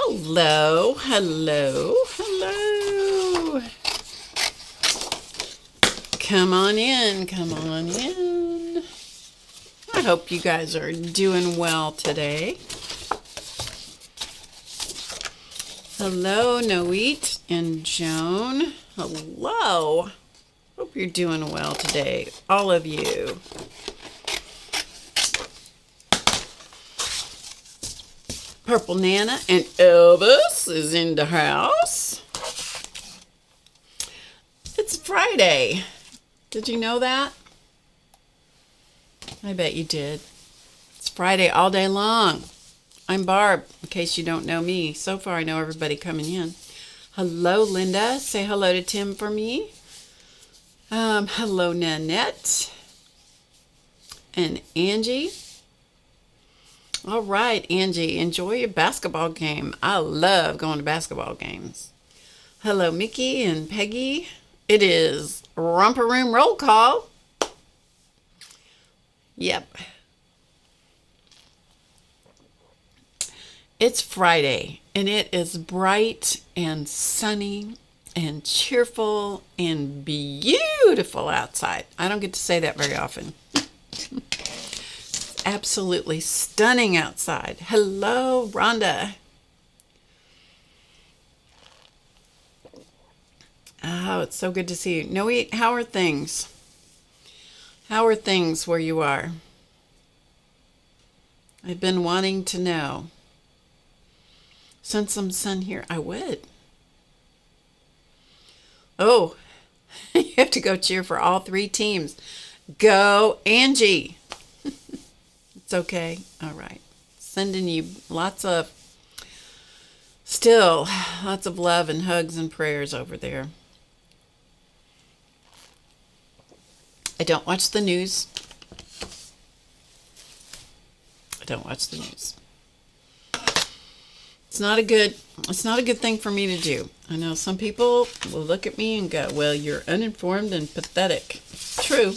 Hello, hello, hello. Come on in, come on in. I hope you guys are doing well today. Hello, Noit and Joan. Hello. Hope you're doing well today, all of you. Purple Nana and Elvis is in the house. It's Friday. Did you know that? I bet you did. It's Friday all day long. I'm Barb, in case you don't know me. So far, I know everybody coming in. Hello, Linda. Say hello to Tim for me. Hello, Nanette. And Angie. All right, Angie, enjoy your basketball game. I love going to basketball games. Hello, Mickey and Peggy. It is Romper Room Roll Call. Yep. It's Friday, and it is bright and sunny and cheerful and beautiful outside. I don't get to say that very often. Absolutely stunning outside. Hello, Rhonda. Oh, it's so good to see you. Noe, how are things? How are things where you are? I've been wanting to know. Send some sun here. I would. Oh, you have to go cheer for all three teams. Go, Angie. It's okay. All right. Sending you lots of love and hugs and prayers over there. I don't watch the news. It's not a good thing for me to do. I know some people will look at me and go, "Well, you're uninformed and pathetic." True.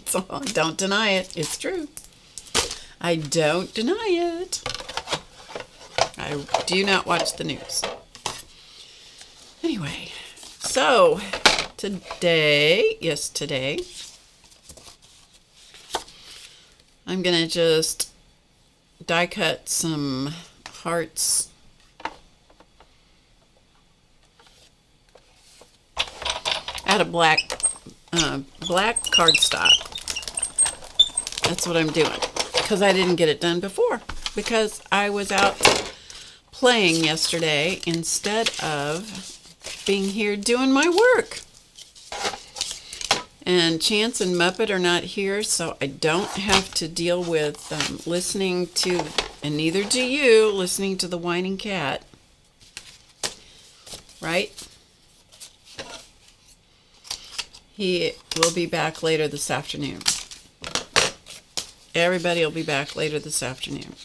So don't deny it. It's true. I don't deny it. I do not watch the news. Anyway, so today, I'm going to just die cut some hearts out of black cardstock. That's what I'm doing, because I didn't get it done before, because I was out playing yesterday instead of being here doing my work. And Chance and Muppet are not here, so I don't have to deal with listening to, and neither do you, listening to the whining cat. Right? He will be back later this afternoon. Everybody will be back later this afternoon.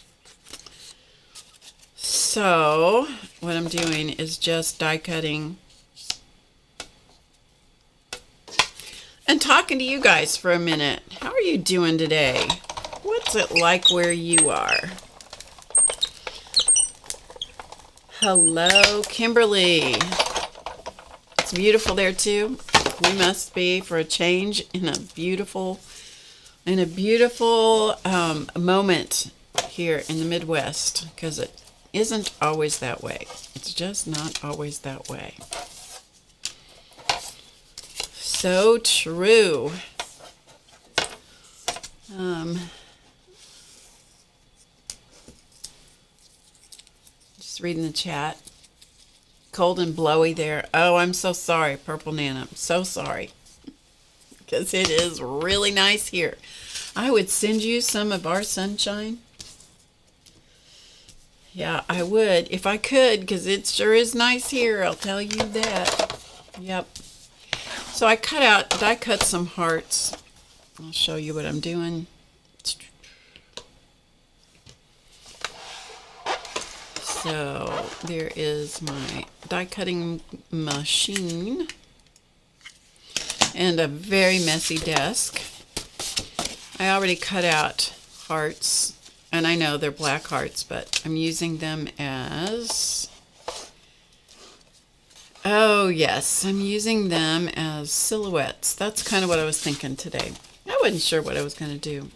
So, what I'm doing is just die cutting and talking to you guys for a minute. How are you doing today? What's it like where you are? Hello, Kimberly. It's beautiful there too. We must be, for a change, in a beautiful moment here in the Midwest, because it isn't always that way. It's just not always that way. So true. Just reading the chat. Cold and blowy there. Oh, I'm so sorry, Purple Nana. I'm so sorry. Because it is really nice here. I would send you some of our sunshine. Yeah, I would if I could, because it sure is nice here. I'll tell you that. Yep. So I die cut some hearts. I'll show you what I'm doing. So there is my die cutting machine and a very messy desk. I already cut out hearts And I know they're black hearts, but I'm using them as... Oh, yes. I'm using them as silhouettes. That's kind of what I was thinking today. I wasn't sure what I was going to do.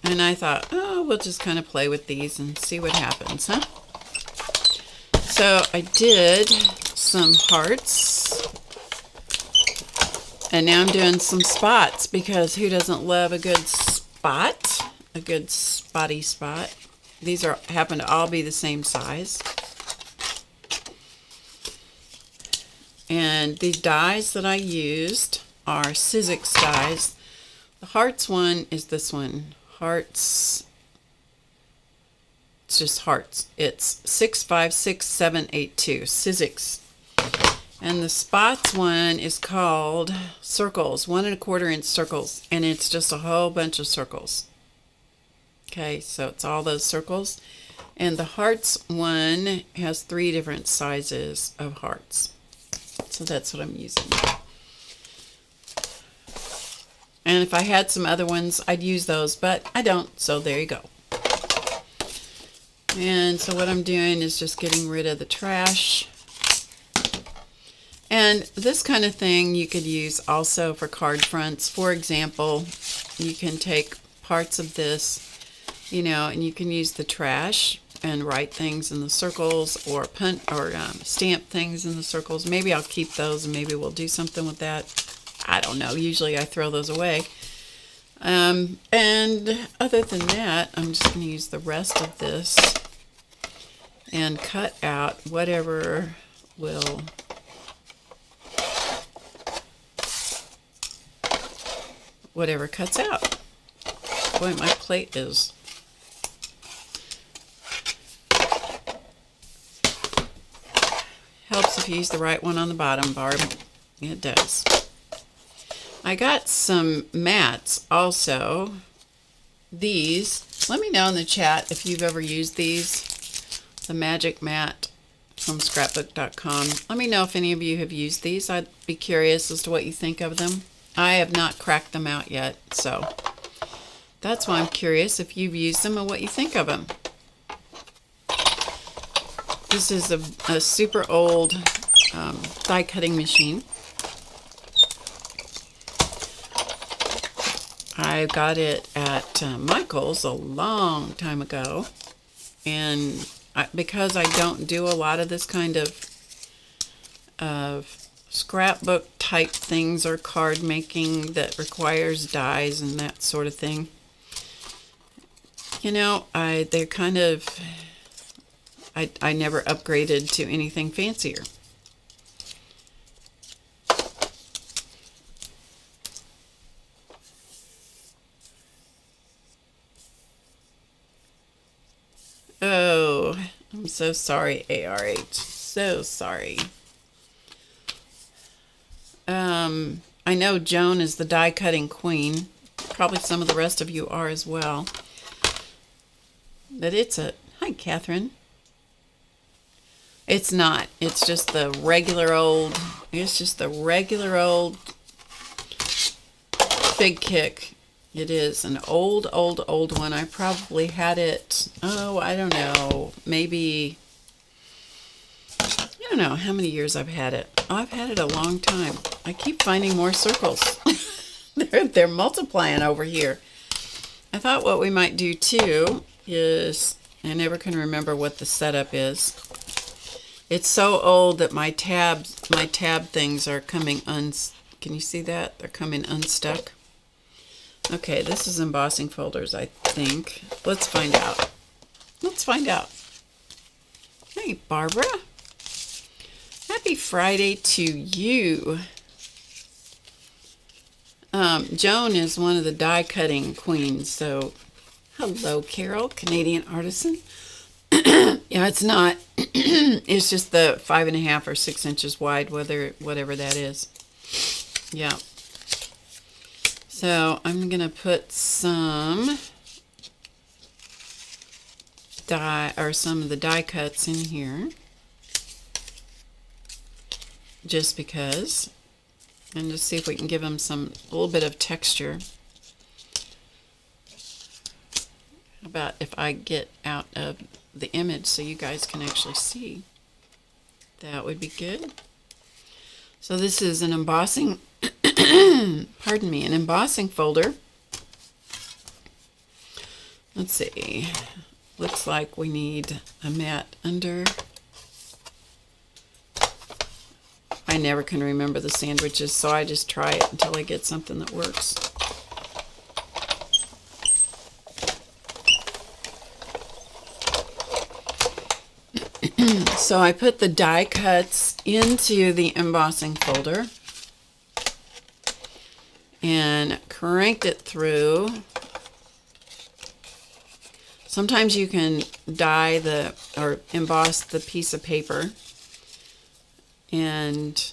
And I thought, oh, we'll just kind of play with these and see what happens, huh? So I did some hearts. And now I'm doing some spots, because who doesn't love a good spot? A good spotty spot. These happen to all be the same size. And these dies that I used are Sizzix dies. The hearts one is this one. Hearts. It's just hearts. It's 656782. Sizzix. And the spots one is called circles, 1 1/4 inch circles, and it's just a whole bunch of circles. Okay, so it's all those circles. And the hearts one has 3 different sizes of hearts. So that's what I'm using. And if I had some other ones, I'd use those, but I don't, so there you go. And so what I'm doing is just getting rid of the trash. And this kind of thing you could use also for card fronts. For example, you can take parts of this, you know, and you can use the trash and write things in the circles, or stamp things in the circles. Maybe I'll keep those and maybe we'll do something with that. I don't know. Usually I throw those away. And other than that, I'm just going to use the rest of this and cut out whatever will... whatever cuts out. Boy, my plate is... Helps if you use the right one on the bottom, Barb. It does. I got some mats also. These. Let me know in the chat if you've ever used these. The Magic Mat from scrapbook.com. Let me know if any of you have used these. I'd be curious as to what you think of them. I have not cracked them out yet, so that's why I'm curious if you've used them and what you think of them. This is a super old die cutting machine. I got it at Michael's a long time ago, and because I don't do a lot of this kind of scrapbook type things or card making that requires dies and that sort of thing, you know, they're kind of, I never upgraded to anything fancier. Oh, I'm so sorry, ARH. So sorry. I know Joan is the die cutting queen. Probably some of the rest of you are as well. But hi, Catherine. It's not. It's just the regular old, Big Kick. It is an old one. I probably had it, oh, I don't know, maybe, I don't know how many years I've had it. Oh, I've had it a long time. I keep finding more circles. They're multiplying over here. I thought what we might do too is, I never can remember what the setup is. It's so old that my tab things are coming can you see that? They're coming unstuck. Okay, this is embossing folders, I think. Let's find out. Let's find out. Hey, Barbara. Happy Friday to you. Joan is one of the die cutting queens, so hello, Carol, Canadian artisan. Yeah, it's not. It's just the 5.5 or 6 inches wide, whatever that is. Yeah. So I'm gonna put some die, or some of the die cuts in here. just because, and just see if we can give them a little bit of texture. How about if I get out of the image so you guys can actually see? That would be good. So this is an embossing, pardon me, an embossing folder. Let's see. Looks like we need a mat under. I never can remember the sandwiches, so I just try it until I get something that works. So I put the die cuts into the embossing folder and cranked it through. Sometimes you can die or emboss the piece of paper, and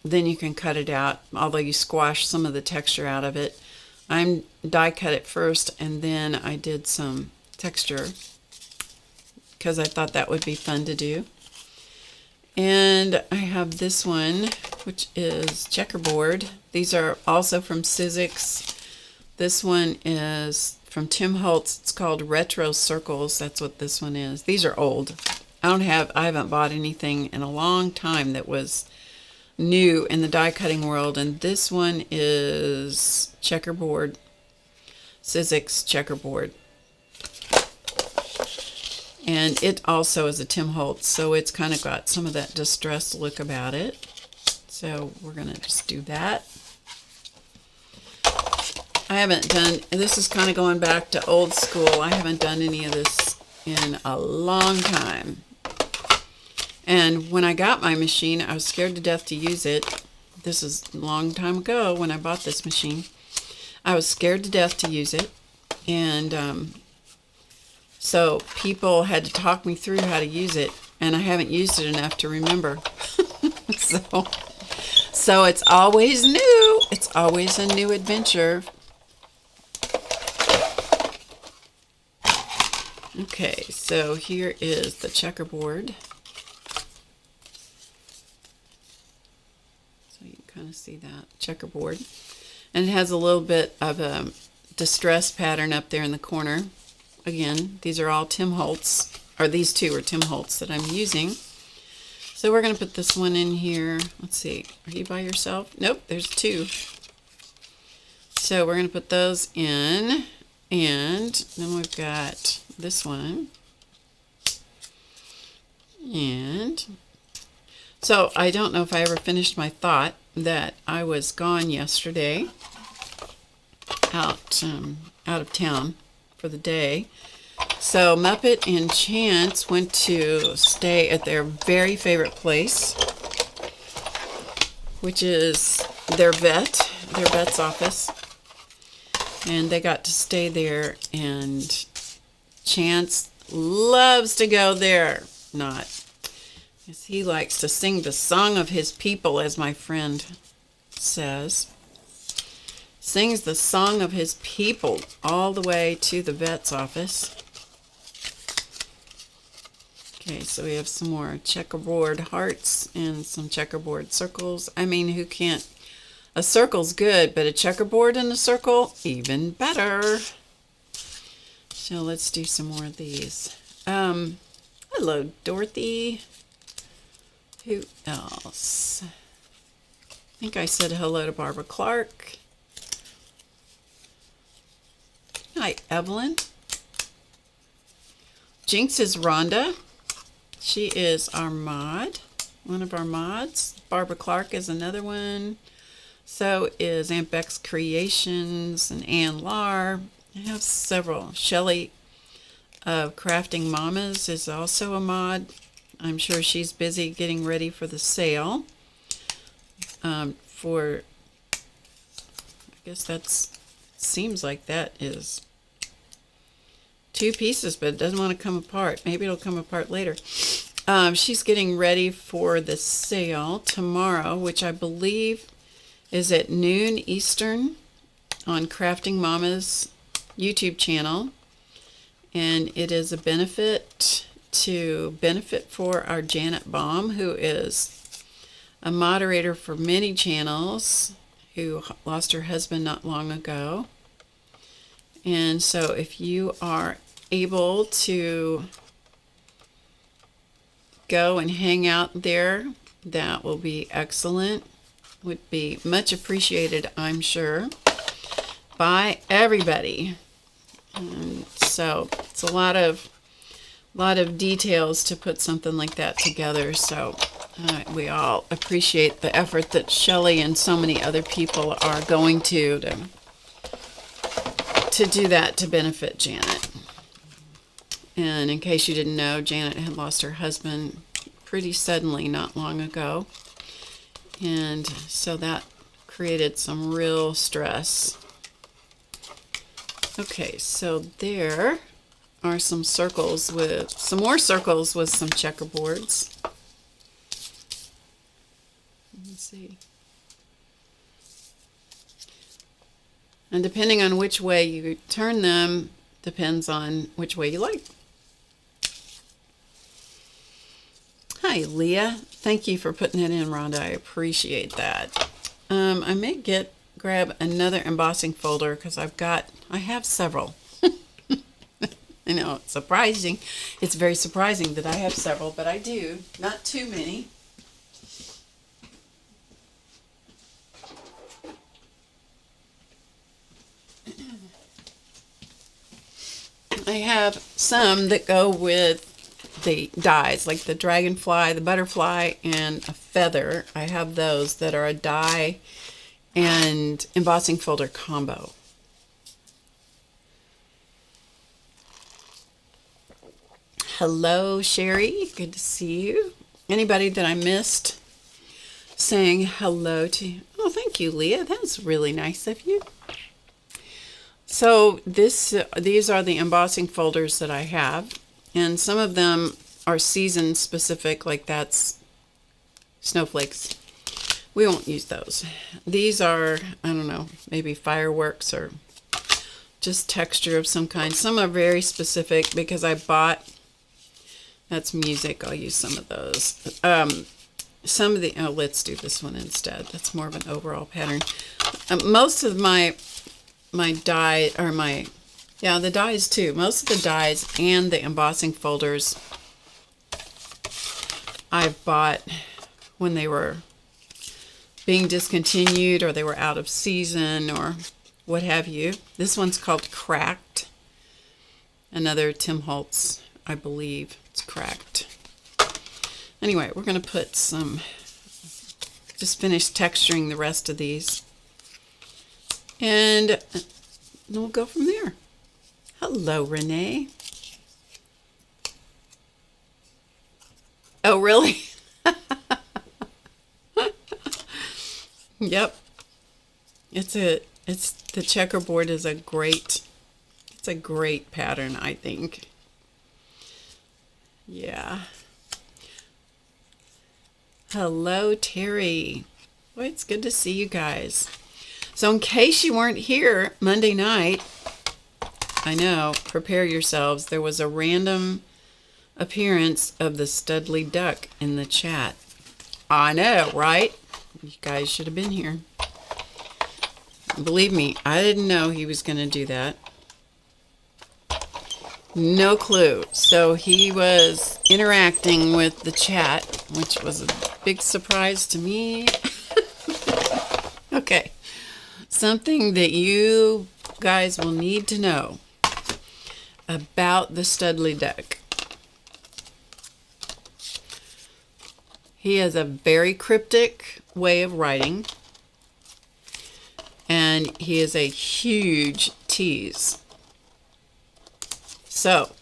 then you can cut it out, although you squash some of the texture out of it. I'm die cut it first, and then I did some texture because I thought that would be fun to do. And I have this one, which is checkerboard. These are also from Sizzix. This one is from Tim Holtz. It's called Retro Circles. That's what this one is. These are old. I haven't bought anything in a long time that was new in the die cutting world. And this one is checkerboard, Sizzix checkerboard. And it also is a Tim Holtz, so it's kind of got some of that distressed look about it. So we're going to just do that. I haven't done, this is kind of going back to old school. I haven't done any of this in a long time. And when I got my machine, I was scared to death to use it. This is a long time ago when I bought this machine. I was scared to death to use it. And so people had to talk me through how to use it. And I haven't used it enough to remember. So it's always new. It's always a new adventure. Okay, so here is the checkerboard. So you can kind of see that checkerboard. And it has a little bit of a distress pattern up there in the corner. Again, these are all Tim Holtz, or these two are Tim Holtz that I'm using. So we're going to put this one in here. Let's see, are you by yourself? Nope, there's two. So we're going to put those in, and then we've got this one. And so I don't know if I ever finished my thought that I was gone yesterday, out of town for the day. So Muppet and Chance went to stay at their very favorite place, which is their vet's office. And they got to stay there, and Chance loves to go there. Not, because he likes to sing the song of his people, as my friend says. Sings the song of his people all the way to the vet's office. Okay, so we have some more checkerboard hearts and some checkerboard circles. I mean, who can't? A circle's good, but a checkerboard and a circle, even better. So let's do some more of these. Hello, Dorothy. Who else? I think I said hello to Barbara Clark. Hi, Evelyn. Jinx is Rhonda. She is our mod, one of our mods. Barbara Clark is another one. So is Aunt Beck's Creations and Ann Lar. I have several. Shelley of Crafting Mamas is also a mod. I'm sure she's busy getting ready for the sale. I guess that's, seems like that is 2 pieces, but it doesn't want to come apart. Maybe it'll come apart later. She's getting ready for the sale tomorrow, which I believe is at noon Eastern on Crafting Mama's YouTube channel. And it is a benefit for our Janet Baum, who is a moderator for many channels who lost her husband not long ago. And so if you are able to go and hang out there, that will be excellent. Would be much appreciated, I'm sure, by everybody. And so it's a lot of details to put something like that together. So we all appreciate the effort that Shelley and so many other people are going to do that to benefit Janet. And in case you didn't know, Janet had lost her husband pretty suddenly not long ago. And so that created some real stress. Okay, so there are some circles with some more circles with some checkerboards. Let me see. And depending on which way you turn them, depends on which way you like. Hi, Leah. Thank you for putting it in, Rhonda. I appreciate that. I may grab another embossing folder because I have several. I know, it's surprising. It's very surprising that I have several, but I do. Not too many. I have some that go with the dies, like the dragonfly, the butterfly, and a feather. I have those that are a die and embossing folder combo. Hello, Sherry. Good to see you. Anybody that I missed saying hello to? Oh, thank you, Leah. That's really nice of you. So these are the embossing folders that I have, and some of them are season specific, like that's snowflakes. We won't use those. These are, I don't know, maybe fireworks or just texture of some kind. Some are very specific because I bought, that's music. I'll use some of those. Some of the, oh, let's do this one instead. That's more of an overall pattern. Most of my die, or the dies too. Most of the dies and the embossing folders I've bought when they were being discontinued or they were out of season or what have you. This one's called Cracked. Another Tim Holtz, I believe. It's Cracked. Anyway, we're going to put some, just finish texturing the rest of these. And then we'll go from there. Hello, Renee. Oh, really? Yep. The checkerboard is a great pattern, I think. Yeah. Hello, Terry. Boy, it's good to see you guys. So in case you weren't here Monday night, I know, prepare yourselves. There was a random appearance of the Studley Duck in the chat. I know, right? You guys should have been here. Believe me, I didn't know he was going to do that. No clue. So he was interacting with the chat, which was a big surprise to me. Okay. Something that you guys will need to know about the Studley Duck. He has a very cryptic way of writing, and he is a huge tease. So,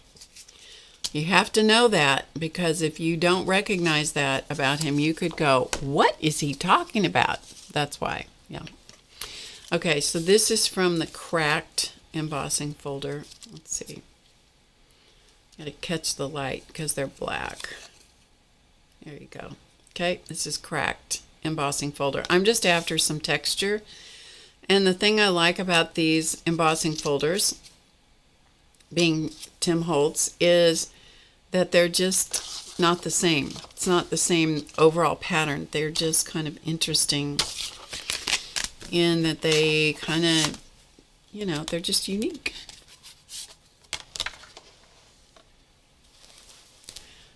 you have to know that, because if you don't recognize that about him, you could go, what is he talking about? That's why, yeah. Okay, so this is from the Cracked embossing folder. Let's see. Gotta catch the light because they're black. There you go. Okay, this is Cracked embossing folder. I'm just after some texture. And the thing I like about these embossing folders, being Tim Holtz, is that they're just not the same. It's not the same overall pattern. They're just kind of interesting in that they kind of, you know, they're just unique.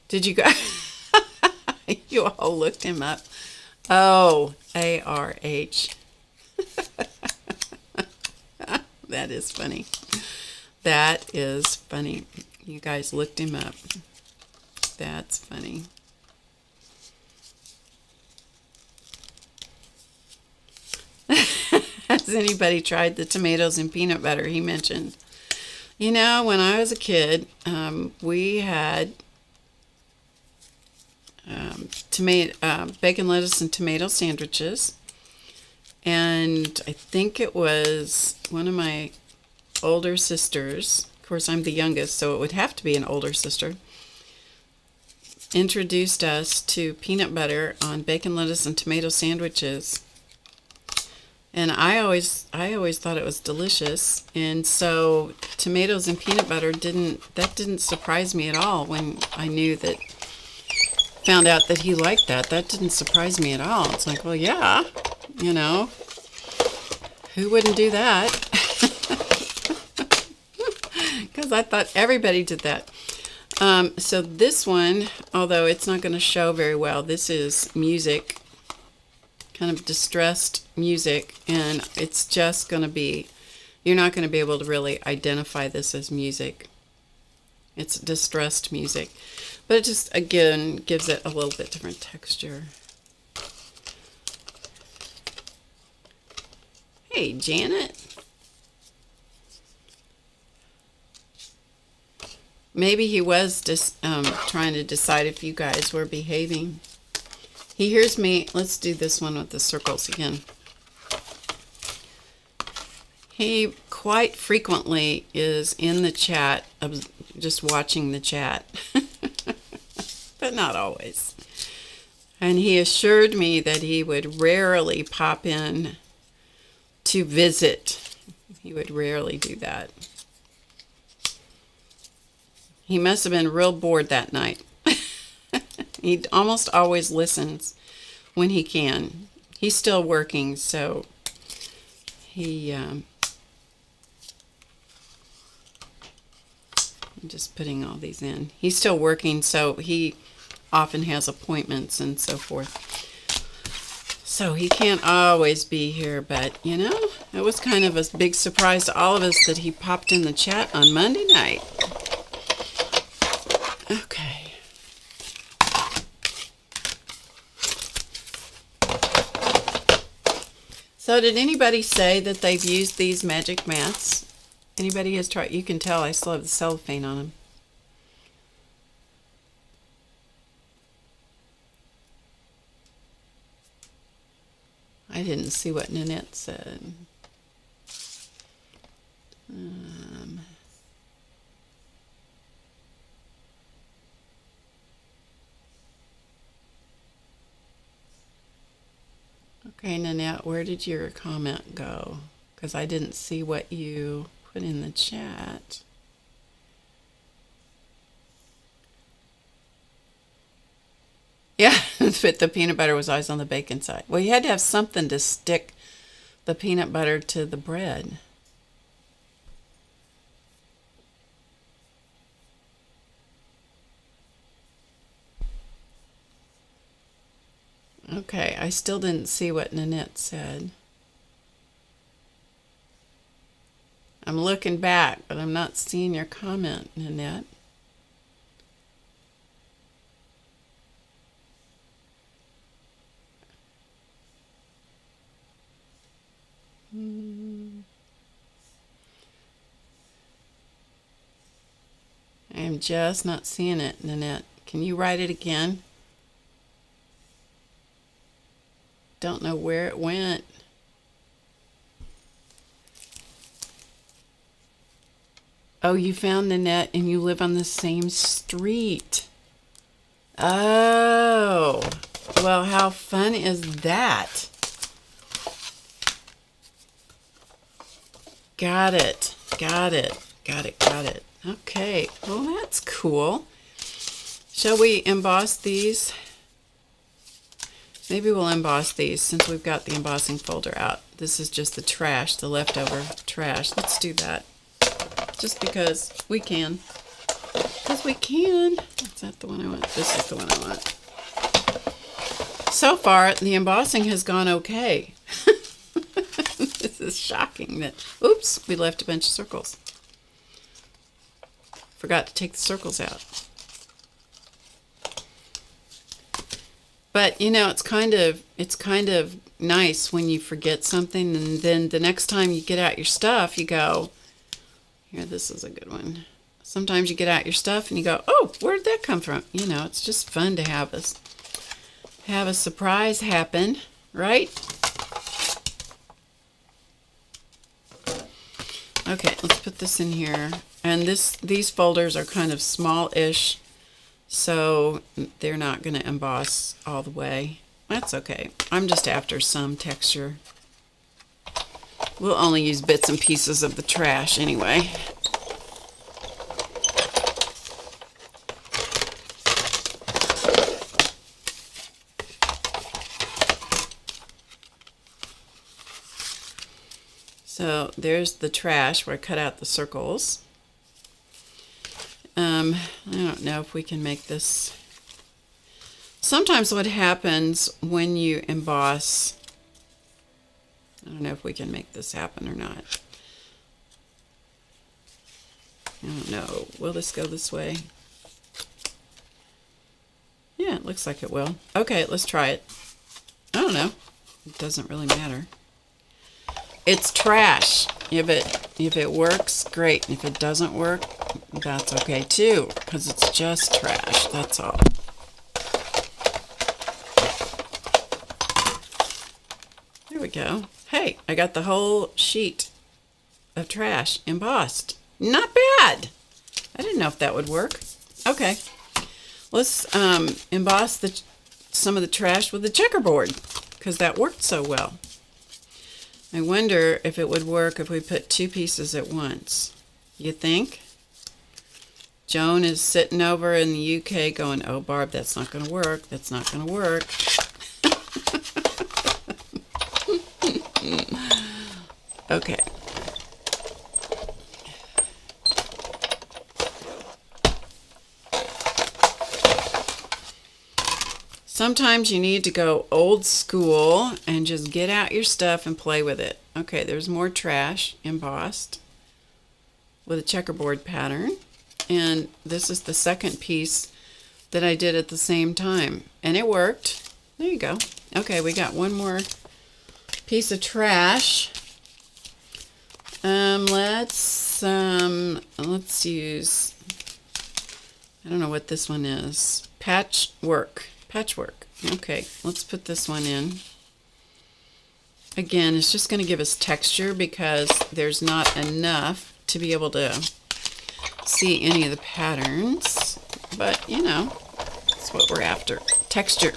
Did you guys, you all looked him up? Oh, A-R-H. That is funny. That is funny. You guys looked him up. That's funny. Has anybody tried the tomatoes and peanut butter he mentioned? You know, when I was a kid, we had bacon, lettuce, and tomato sandwiches. And I think it was one of my older sisters, of course I'm the youngest, so it would have to be an older sister, introduced us to peanut butter on bacon, lettuce, and tomato sandwiches. And I always thought it was delicious. And so tomatoes and peanut butter didn't surprise me at all when I found out that he liked that. That didn't surprise me at all. It's like, well, yeah, you know, who wouldn't do that? Because I thought everybody did that. So this one, although it's not going to show very well, this is music, kind of distressed music, and it's just going to be, you're not going to be able to really identify this as music. It's distressed music. But it just, again, gives it a little bit different texture. Hey, Janet. Maybe he was just trying to decide if you guys were behaving. He hears me. Let's do this one with the circles again. He quite frequently is in the chat, just watching the chat. But not always. And he assured me that he would rarely pop in to visit. He would rarely do that. He must have been real bored that night. He almost always listens when he can. He's still working, so I'm just putting all these in. He's still working, so he often has appointments and so forth. So he can't always be here, but, you know, it was kind of a big surprise to all of us that he popped in the chat on Monday night. Okay. So did anybody say that they've used these magic mats? Anybody has tried? You can tell I still have the cellophane on them. I didn't see what Nanette said. Okay, Nanette, where did your comment go? Because I didn't see what you put in the chat. Yeah, but the peanut butter was always on the bacon side. Well, you had to have something to stick the peanut butter to the bread. Okay, I still didn't see what Nanette said. I'm looking back, but I'm not seeing your comment, Nanette. I am just not seeing it, Nanette. Can you write it again? Don't know where it went. Oh, you found Nanette and you live on the same street. Oh, well, how fun is that? Got it. Got it. Got it. Got it. Okay. Well, that's cool. Shall we emboss these? Maybe we'll emboss these since we've got the embossing folder out. This is just the trash, the leftover trash. Let's do that. Just because we can. Because we can. Is that the one I want? This is the one I want. So far, the embossing has gone okay. This is shocking that, oops, we left a bunch of circles. Forgot to take the circles out. But you know, it's kind of nice when you forget something, and then the next time you get out your stuff, you go, here, this is a good one. Sometimes you get out your stuff and you go, oh, where did that come from? You know, it's just fun to have a surprise happen, right? Okay, let's put this in here. And these folders are kind of small-ish, so they're not going to emboss all the way. That's okay. I'm just after some texture. We'll only use bits and pieces of the trash anyway. So there's the trash where I cut out the circles. I don't know if we can make this. Sometimes what happens when you emboss, I don't know if we can make this happen or not. I don't know. Will this go this way? Yeah, it looks like it will. Okay, let's try it. I don't know. It doesn't really matter. It's trash. If it works, great. If it doesn't work, that's okay too, because it's just trash. That's all. There we go. Hey, I got the whole sheet of trash embossed. Not bad. I didn't know if that would work. Okay. Let's emboss some of the trash with the checkerboard, because that worked so well. I wonder if it would work if we put two pieces at once. You think? Joan is sitting over in the UK going, oh, Barb, that's not going to work. That's not going to work. Okay. Sometimes you need to go old school and just get out your stuff and play with it. Okay, there's more trash embossed with a checkerboard pattern. And this is the second piece that I did at the same time. And it worked. There you go. Okay, we got one more piece of trash. Let's use, I don't know what this one is. Patchwork. Okay, let's put this one in. Again, it's just going to give us texture because there's not enough to be able to see any of the patterns. But, you know, that's what we're after. Texture.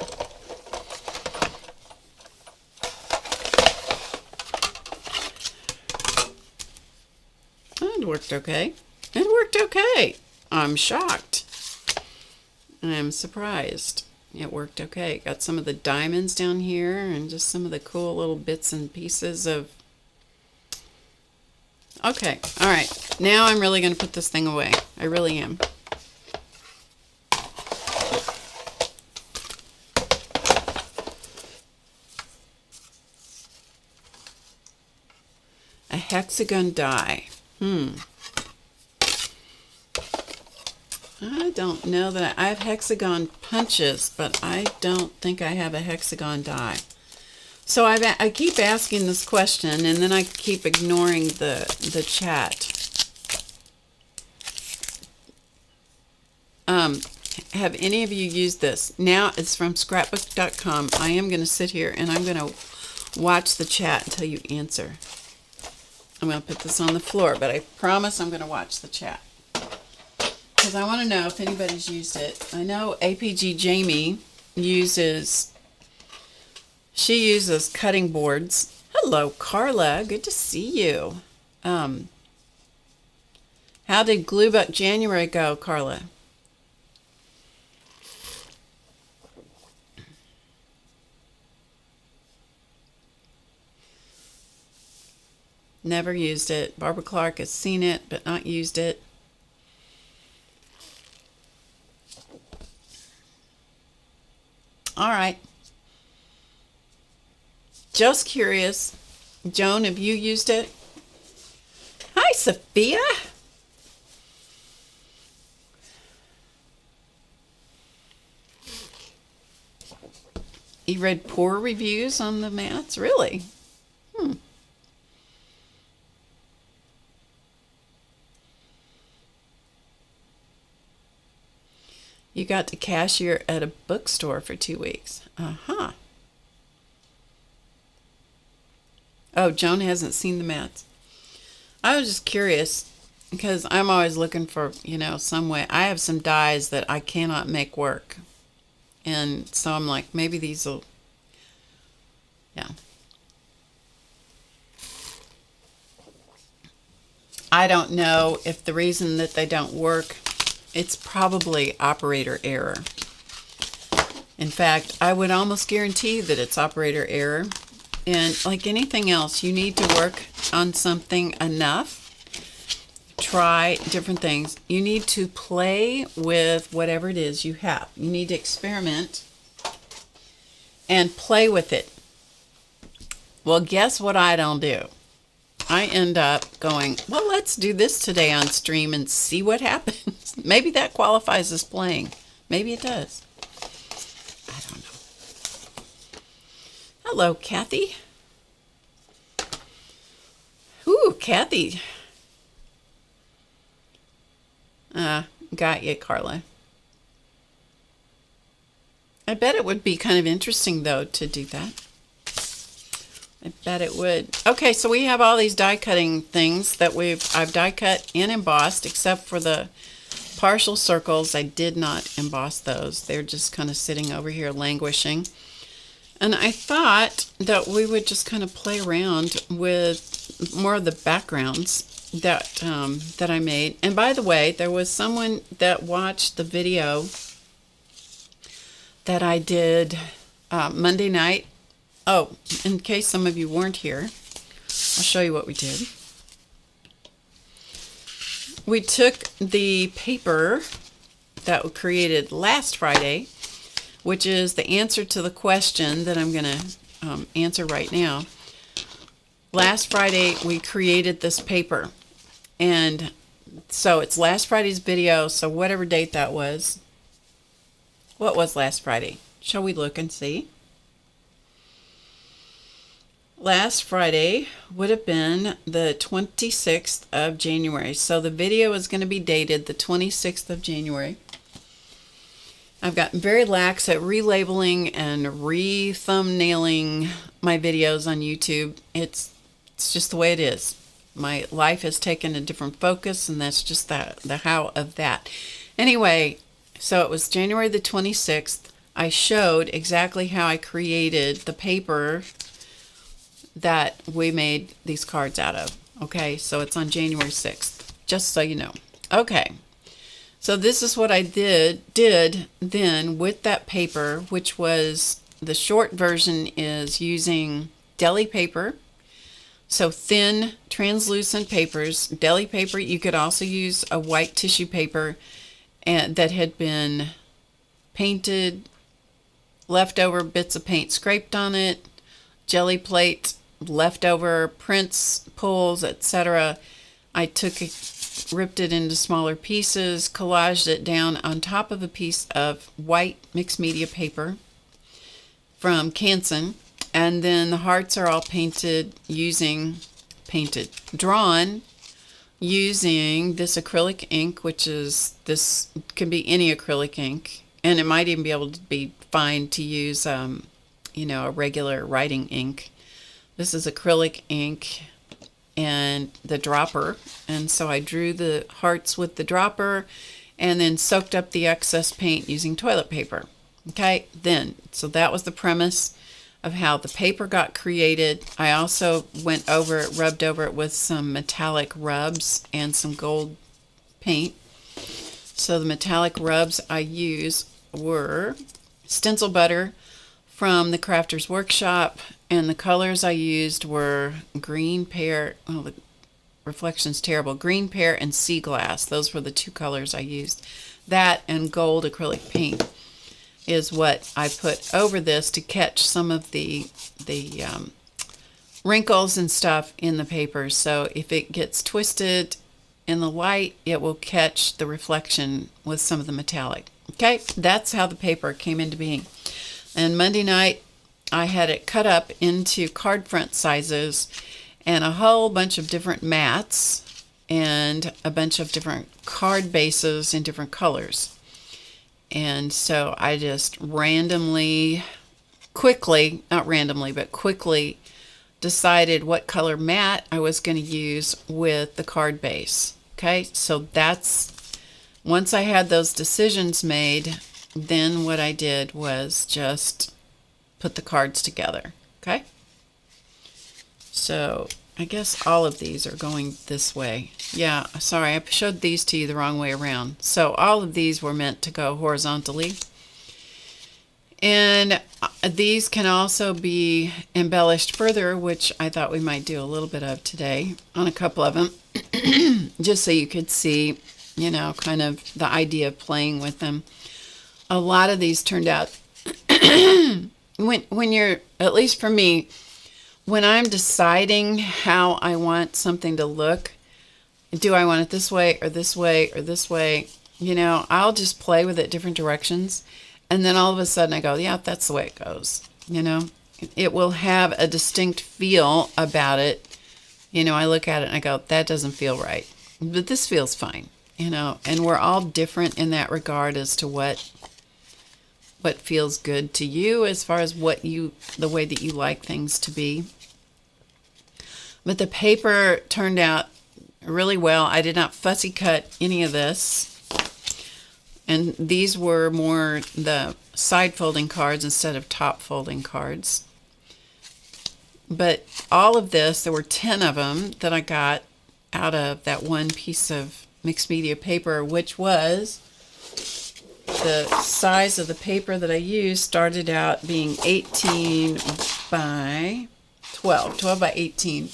It worked okay. It worked okay. I'm shocked. I'm surprised. It worked okay. Got some of the diamonds down here and just some of the cool little bits and pieces of... Okay, all right. Now I'm really going to put this thing away. I really am. A hexagon die. I don't know that I have hexagon punches, but I don't think I have a hexagon die. So I keep asking this question, and then I keep ignoring the chat. Have any of you used this? Now it's from scrapbook.com. I am going to sit here and I'm going to watch the chat until you answer. I'm going to put this on the floor, but I promise I'm going to watch the chat. Because I want to know if anybody's used it. I know APG Jamie uses cutting boards. Hello, Carla. Good to see you. How did Glue Book January go, Carla? Never used it. Barbara Clark has seen it, but not used it. All right. Just curious. Joan, have you used it? Hi, Sophia. You read poor reviews on the mats? Really? You got to cashier at a bookstore for 2 weeks. Uh-huh. Oh, Joan hasn't seen the mats. I was just curious because I'm always looking for, some way. I have some dies that I cannot make work. And so I'm like, maybe these will, yeah. I don't know if the reason that they don't work, it's probably operator error. In fact, I would almost guarantee that it's operator error. And like anything else, you need to work on something enough. Try different things. You need to play with whatever it is you have. You need to experiment and play with it. Well, guess what I don't do? I end up going, well, let's do this today on stream and see what happens. Maybe that qualifies as playing. Maybe it does. I don't know. Hello, Kathy. Ooh, Kathy. Got you, Carla. I bet it would be kind of interesting, though, to do that. I bet it would. Okay, so we have all these die cutting things that I've die cut and embossed, except for the partial circles. I did not emboss those. They're just kind of sitting over here languishing. And I thought that we would just kind of play around with more of the backgrounds that I made. And by the way, there was someone that watched the video that I did Monday night. Oh, in case some of you weren't here, I'll show you what we did. We took the paper that we created last Friday, which is the answer to the question that I'm going to answer right now. Last Friday, we created this paper. And so it's last Friday's video, so whatever date that was. What was last Friday? Shall we look and see? Last Friday would have been the 26th of January. So the video is going to be dated the 26th of January. I've gotten very lax at relabeling and re-thumbnailing my videos on YouTube. It's just the way it is. My life has taken a different focus, and that's just the how of that. Anyway, so it was January the 26th. I showed exactly how I created the paper that we made these cards out of. Okay, so it's on January 6th, just so you know. Okay, so this is what I did then with that paper, which was, the short version is using deli paper. So thin, translucent papers, deli paper. You could also use a white tissue paper that had been painted, leftover bits of paint scraped on it, jelly plate, leftover prints, pulls, etc. I took it, ripped it into smaller pieces, collaged it down on top of a piece of white mixed media paper from Canson. And then the hearts are all drawn using this acrylic ink, which is, this can be any acrylic ink. And it might even be able to be fine to use, a regular writing ink. This is acrylic ink and the dropper. And so I drew the hearts with the dropper and then soaked up the excess paint using toilet paper. Okay, so that was the premise of how the paper got created. I also rubbed over it with some metallic rubs and some gold paint. So the metallic rubs I used were stencil butter, from the Crafter's Workshop, and the colors I used were green pear, oh, the reflection's terrible, green pear and sea glass. Those were the two colors I used. That and gold acrylic paint is what I put over this to catch some of the wrinkles and stuff in the paper. So if it gets twisted in the light, it will catch the reflection with some of the metallic. Okay, that's how the paper came into being. And Monday night, I had it cut up into card front sizes and a whole bunch of different mats and a bunch of different card bases in different colors. And so I just quickly decided what color mat I was going to use with the card base. Okay, so once I had those decisions made, then what I did was just put the cards together. Okay, so I guess all of these are going this way. Yeah, sorry, I showed these to you the wrong way around. So all of these were meant to go horizontally. And these can also be embellished further, which I thought we might do a little bit of today on a couple of them, just so you could see, you know, kind of the idea of playing with them. A lot of these turned out, when you're, at least for me, when I'm deciding how I want something to look, do I want it this way or this way or this way, you know, I'll just play with it different directions. And then all of a sudden I go, yeah, that's the way it goes. You know, it will have a distinct feel about it. You know, I look at it and I go, that doesn't feel right, but this feels fine, you know, and we're all different in that regard as to what feels good to you as far as the way that you like things to be. But the paper turned out really well. I did not fussy cut any of this. And these were more the side folding cards instead of top folding cards. But all of this, there were 10 of them that I got out of that one piece of mixed media paper, which was the size of the paper that I used started out being 18 by 12 by 18.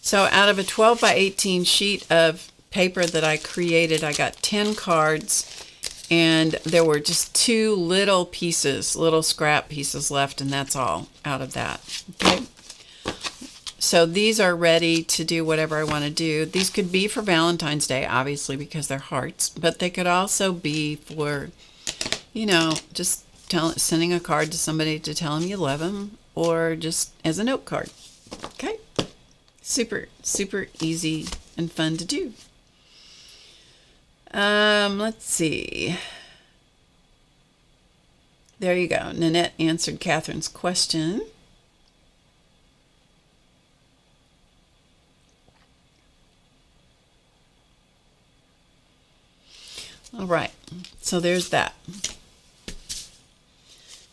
So out of a 12 by 18 sheet of paper that I created, I got 10 cards. And there were just 2 little pieces, little scrap pieces left, and that's all out of that. Okay. So these are ready to do whatever I want to do. These could be for Valentine's Day, obviously, because they're hearts, but they could also be for, you know, just sending a card to somebody to tell them you love them, or just as a note card. Okay. Super, super easy and fun to do. Let's see. There you go. Nanette answered Catherine's question. All right. So there's that.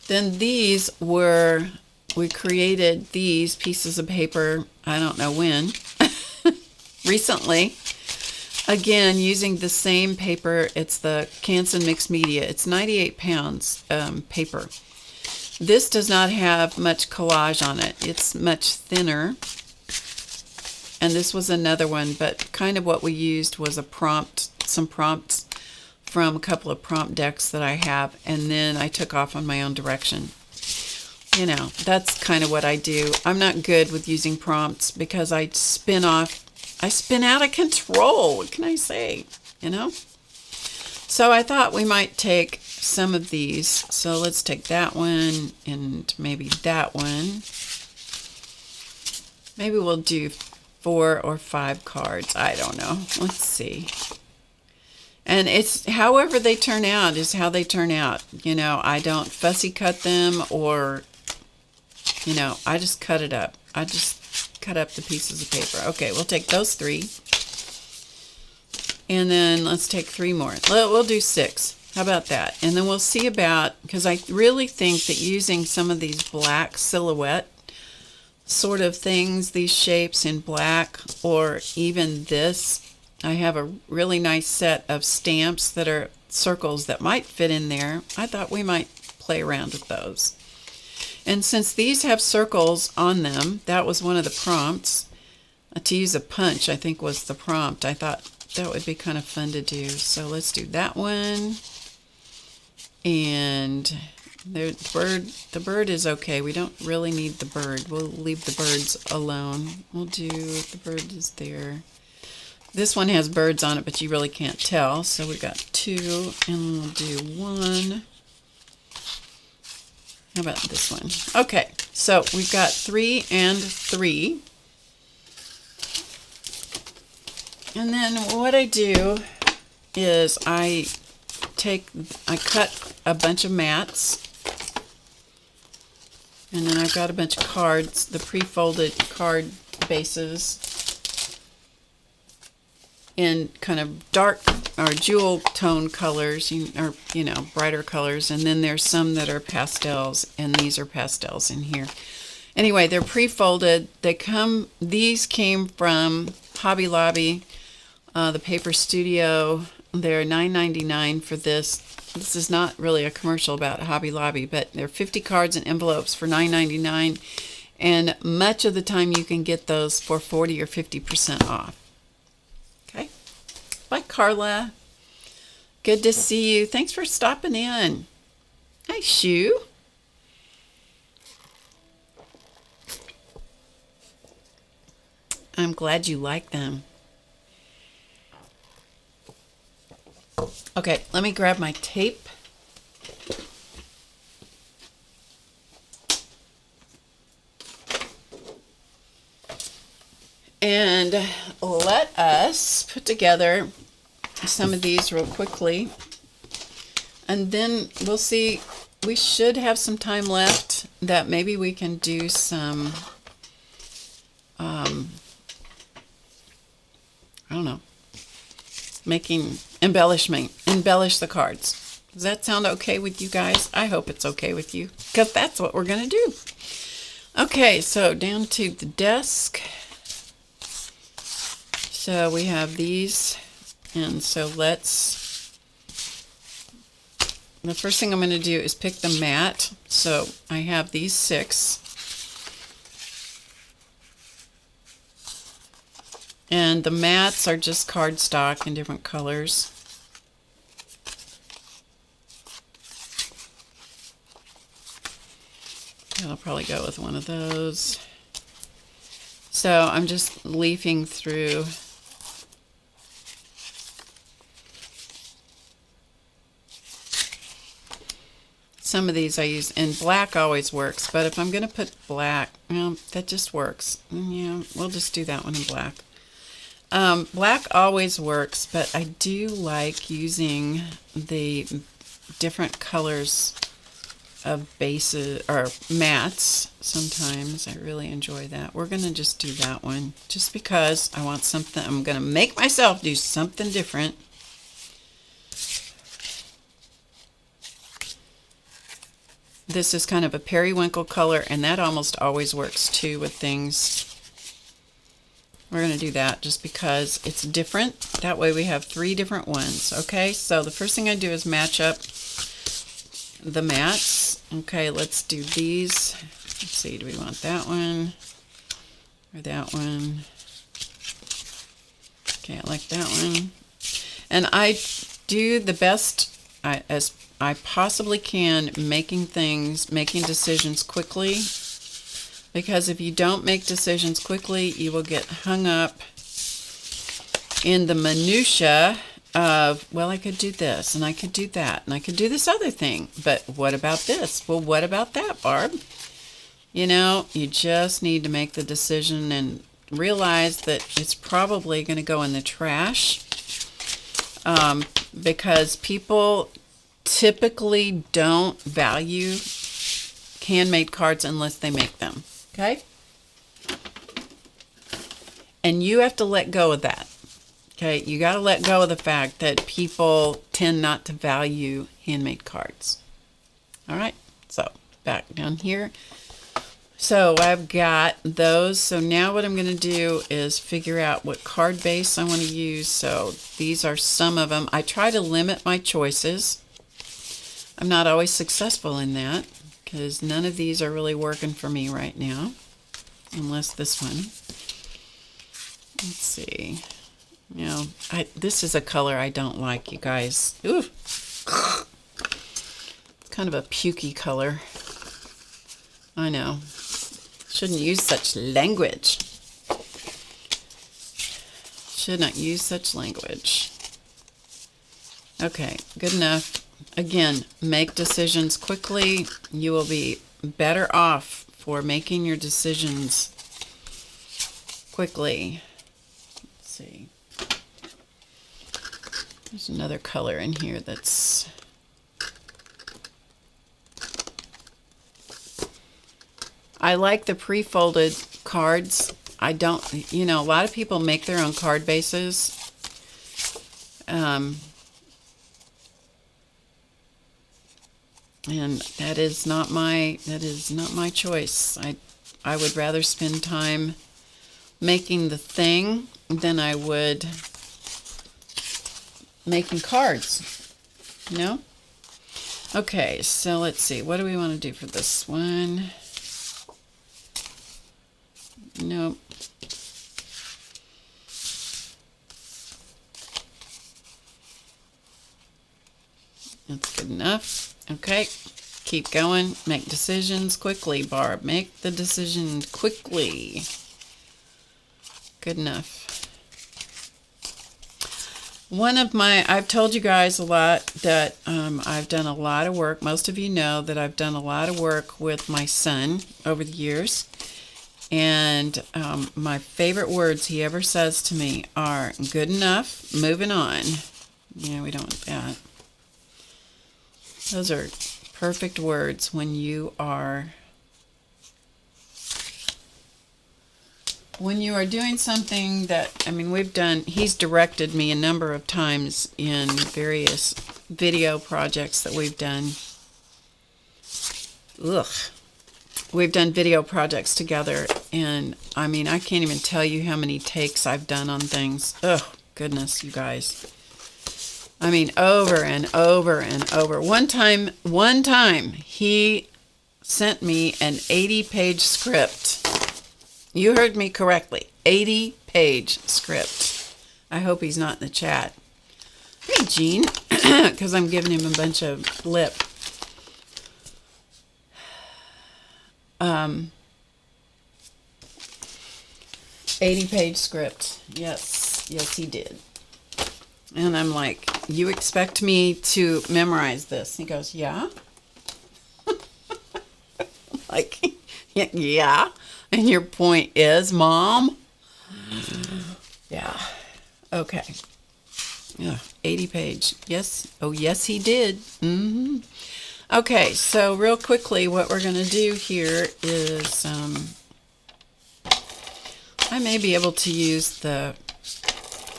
Then we created these pieces of paper, I don't know when, recently. Again, using the same paper. It's the Canson Mixed Media. It's 98 pounds paper. This does not have much collage on it. It's much thinner. And this was another one, but kind of what we used was some prompts from a couple of prompt decks that I have, and then I took off on my own direction. You know, that's kind of what I do. I'm not good with using prompts because I spin out of control. What can I say? You know? So I thought we might take some of these. So let's take that one and maybe that one. Maybe we'll do 4 or 5 cards. I don't know. Let's see. And it's however they turn out is how they turn out. You know, I don't fussy cut them or, you know, I just cut it up. I just cut up the pieces of paper. Okay, we'll take those 3. And then let's take 3 more. We'll do 6. How about that? And then we'll see about, because I really think that using some of these black silhouette sort of things, these shapes in black, or even this, I have a really nice set of stamps that are circles that might fit in there. I thought we might play around with those. And since these have circles on them, that was one of the prompts. To use a punch, I think, was the prompt. I thought that would be kind of fun to do. So let's do that one. And the bird is okay. We don't really need the bird. We'll leave the birds alone. We'll do, the bird is there. This one has birds on it, but you really can't tell. So we got 2, and we'll do 1. How about this one? Okay, so we've got 3 and 3. And then what I do is I cut a bunch of mats, and then I've got a bunch of cards, the pre-folded card bases, in kind of dark or jewel tone colors, or brighter colors, and then there's some that are pastels, and these are pastels in here. Anyway, they're pre-folded. These came from Hobby Lobby, the Paper Studio. They're $9.99 for this. This is not really a commercial about Hobby Lobby, but they're 50 cards and envelopes for $9.99, and much of the time you can get those for 40 or 50% off. Okay. Bye, Carla. Good to see you. Thanks for stopping in. Hi, Shu. I'm glad you like them. Okay, let me grab my tape. And let us put together some of these real quickly. And then we'll see, we should have some time left that maybe we can do some, I don't know, embellish the cards. Does that sound okay with you guys? I hope it's okay with you, because that's what we're going to do. Okay, so down to the desk. So we have these, and so the first thing I'm going to do is pick the mat. So I have these 6. And the mats are just cardstock in different colors. I'll probably go with one of those. So I'm just leafing through. Some of these I use, and black always works, but if I'm going to put black, that just works. Yeah, we'll just do that one in black. Black always works, but I do like using the different colors of bases or mats sometimes. I really enjoy that. We're going to just do that one just because I want something. I'm going to make myself do something different. This is kind of a periwinkle color, and that almost always works too with things. We're going to do that just because it's different. That way we have 3 different ones. Okay, so the first thing I do is match up the mats. Okay, let's do these. Let's see, do we want that one or that one? Okay, I like that one. And I do the best as I possibly can making decisions quickly. Because if you don't make decisions quickly, you will get hung up in the minutia of, well, I could do this, and I could do that, and I could do this other thing. But what about this? Well, what about that, Barb? You know, you just need to make the decision and realize that it's probably going to go in the trash. Because people typically don't value handmade cards unless they make them. Okay? And you have to let go of that. Okay? You got to let go of the fact that people tend not to value handmade cards. All right? So, back down here. So, I've got those. So, now what I'm going to do is figure out what card base I want to use. So, these are some of them. I try to limit my choices. I'm not always successful in that. because none of these are really working for me right now, unless this one. Let's see. You know, this is a color I don't like, you guys. Ooh. Kind of a pukey color. I know. Shouldn't use such language. Should not use such language. Okay, good enough. Again, make decisions quickly. You will be better off for making your decisions quickly. Let's see. There's another color in here that's... I like the pre-folded cards. I don't, you know, a lot of people make their own card bases. And that is not my choice. I would rather spend time making the thing than I would making cards, you know? Okay, so let's see. What do we want to do for this one? Nope. That's good enough. Okay, keep going. Make decisions quickly, Barb. Make the decision quickly. Good enough. I've told you guys a lot that I've done a lot of work. Most of you know that I've done a lot of work with my son over the years. And my favorite words he ever says to me are, good enough, moving on. Yeah, we don't want that. Those are perfect words when you are doing something that, I mean, he's directed me a number of times in various video projects that we've done. Ugh. We've done video projects together, and I mean, I can't even tell you how many takes I've done on things. Oh, goodness, you guys. I mean, over and over and over. One time, he sent me an 80-page script. You heard me correctly. 80-page script. I hope he's not in the chat. Hey, Gene, because I'm giving him a bunch of lip. 80-page script. Yes, he did. And I'm like, you expect me to memorize this? He goes, yeah. Like, yeah. And your point is, Mom? Yeah. Okay. Yeah, 80-page. Yes. Oh, yes, he did. Mm-hmm. Okay, so real quickly, what we're going to do here is, I may be able to use the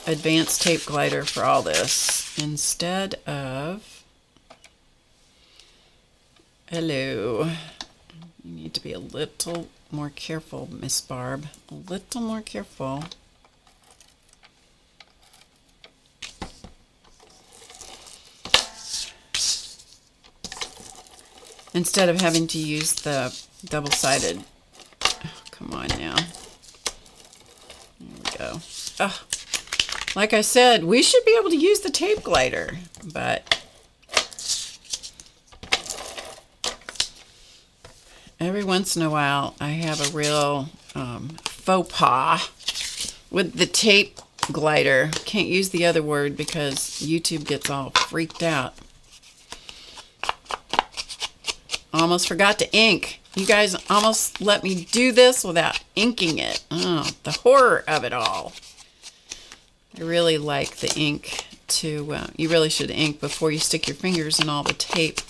advanced tape glider for all this instead of, hello, you need to be a little more careful, Miss Barb, a little more careful. Instead of having to use the double-sided, oh, come on now, there we go. Oh. Like I said, we should be able to use the tape glider, but every once in a while I have a real faux pas with the tape glider. Can't use the other word because YouTube gets all freaked out. Almost forgot to ink. You guys almost let me do this without inking it. Oh, the horror of it all. I really like the ink to, you really should ink before you stick your fingers in all the tape.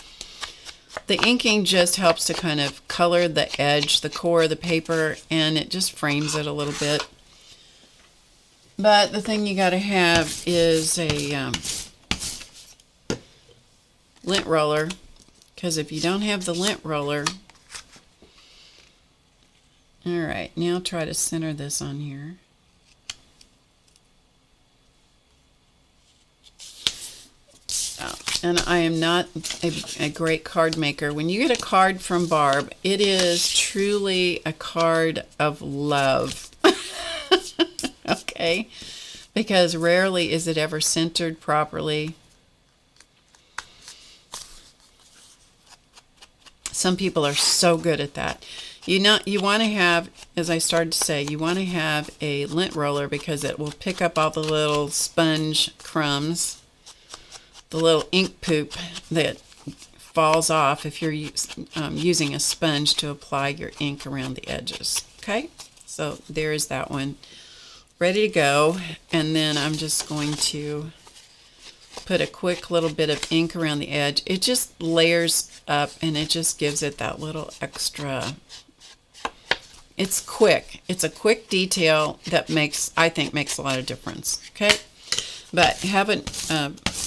The inking just helps to kind of color the edge, the core of the paper, and it just frames it a little bit. But the thing you got to have is a lint roller, because if you don't have the lint roller, all right, now try to center this on here. and I am not a great card maker. When you get a card from Barb, it is truly a card of love. Okay? Because rarely is it ever centered properly. Some people are so good at that. You want to have, as I started to say, you want to have a lint roller because it will pick up all the little sponge crumbs, the little ink poop that falls off if you're using a sponge to apply your ink around the edges. Okay, so there is that one ready to go. And then I'm just going to put a quick little bit of ink around the edge. It just layers up and it just gives it that little extra. It's quick. It's a quick detail that I think makes a lot of difference. Okay, but have a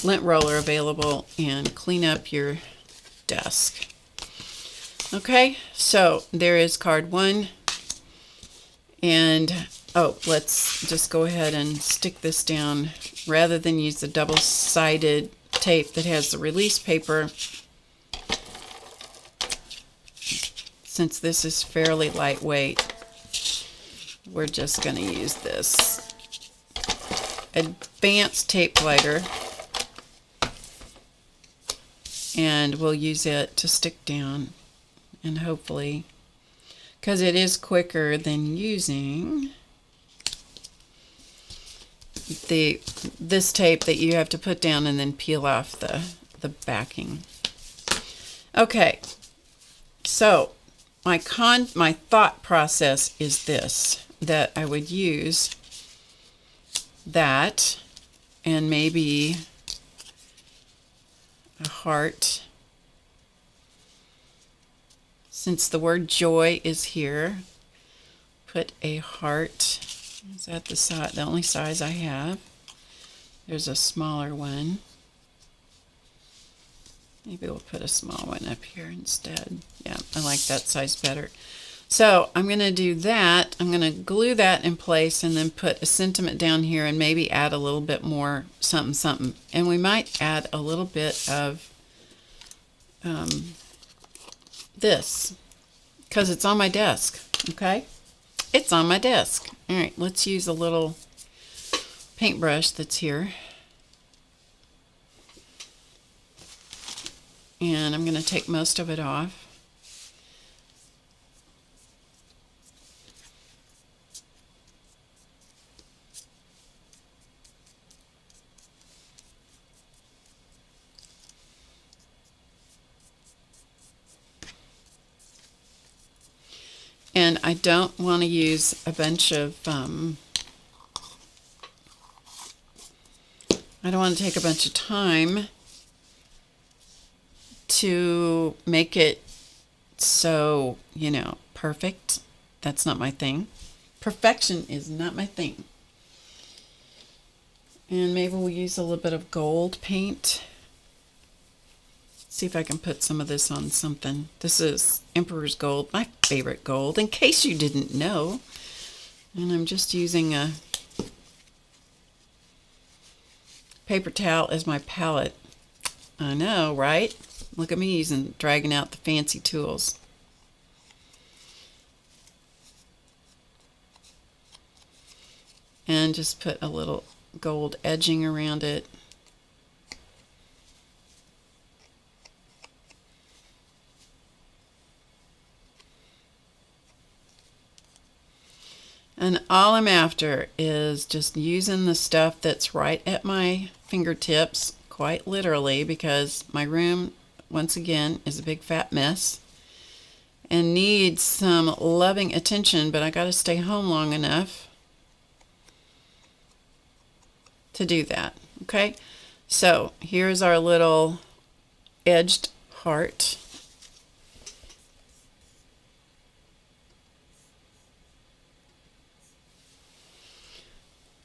lint roller available and clean up your desk. Okay, so there is card 1. And let's just go ahead and stick this down rather than use the double-sided tape that has the release paper. Since this is fairly lightweight, we're just going to use this advanced tape lighter, and we'll use it to stick down, and hopefully, because it is quicker than using this tape that you have to put down and then peel off the backing. Okay, so my thought process is this, that I would use that and maybe a heart. Since the word joy is here, put a heart. Is that the only size I have? There's a smaller one. Maybe we'll put a small one up here instead. Yeah, I like that size better. So I'm going to do that. I'm going to glue that in place and then put a sentiment down here and maybe add a little bit more something, something. And we might add a little bit of this because it's on my desk. Okay? It's on my desk. All right, let's use a little paintbrush that's here. And I'm going to take most of it off. And I don't want to use a bunch of, I don't want to take a bunch of time to make it so, perfect. That's not my thing. Perfection is not my thing. And maybe we'll use a little bit of gold paint. See if I can put some of this on something. This is Emperor's Gold, my favorite gold, in case you didn't know. And I'm just using a paper towel as my palette. I know, right? Look at me dragging out the fancy tools. And just put a little gold edging around it. And all I'm after is just using the stuff that's right at my fingertips, quite literally, because my room, once again, is a big fat mess and needs some loving attention, but I got to stay home long enough to do that. Okay, so here's our little edged heart.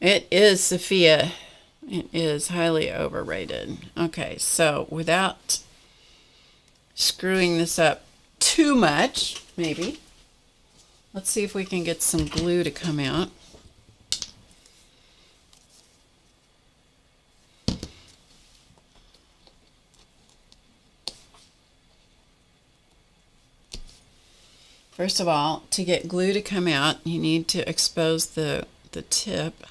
It is Sophia. It is highly overrated. Okay, so without screwing this up too much, maybe, let's see if we can get some glue to come out. First of all, to get glue to come out, you need to expose the tip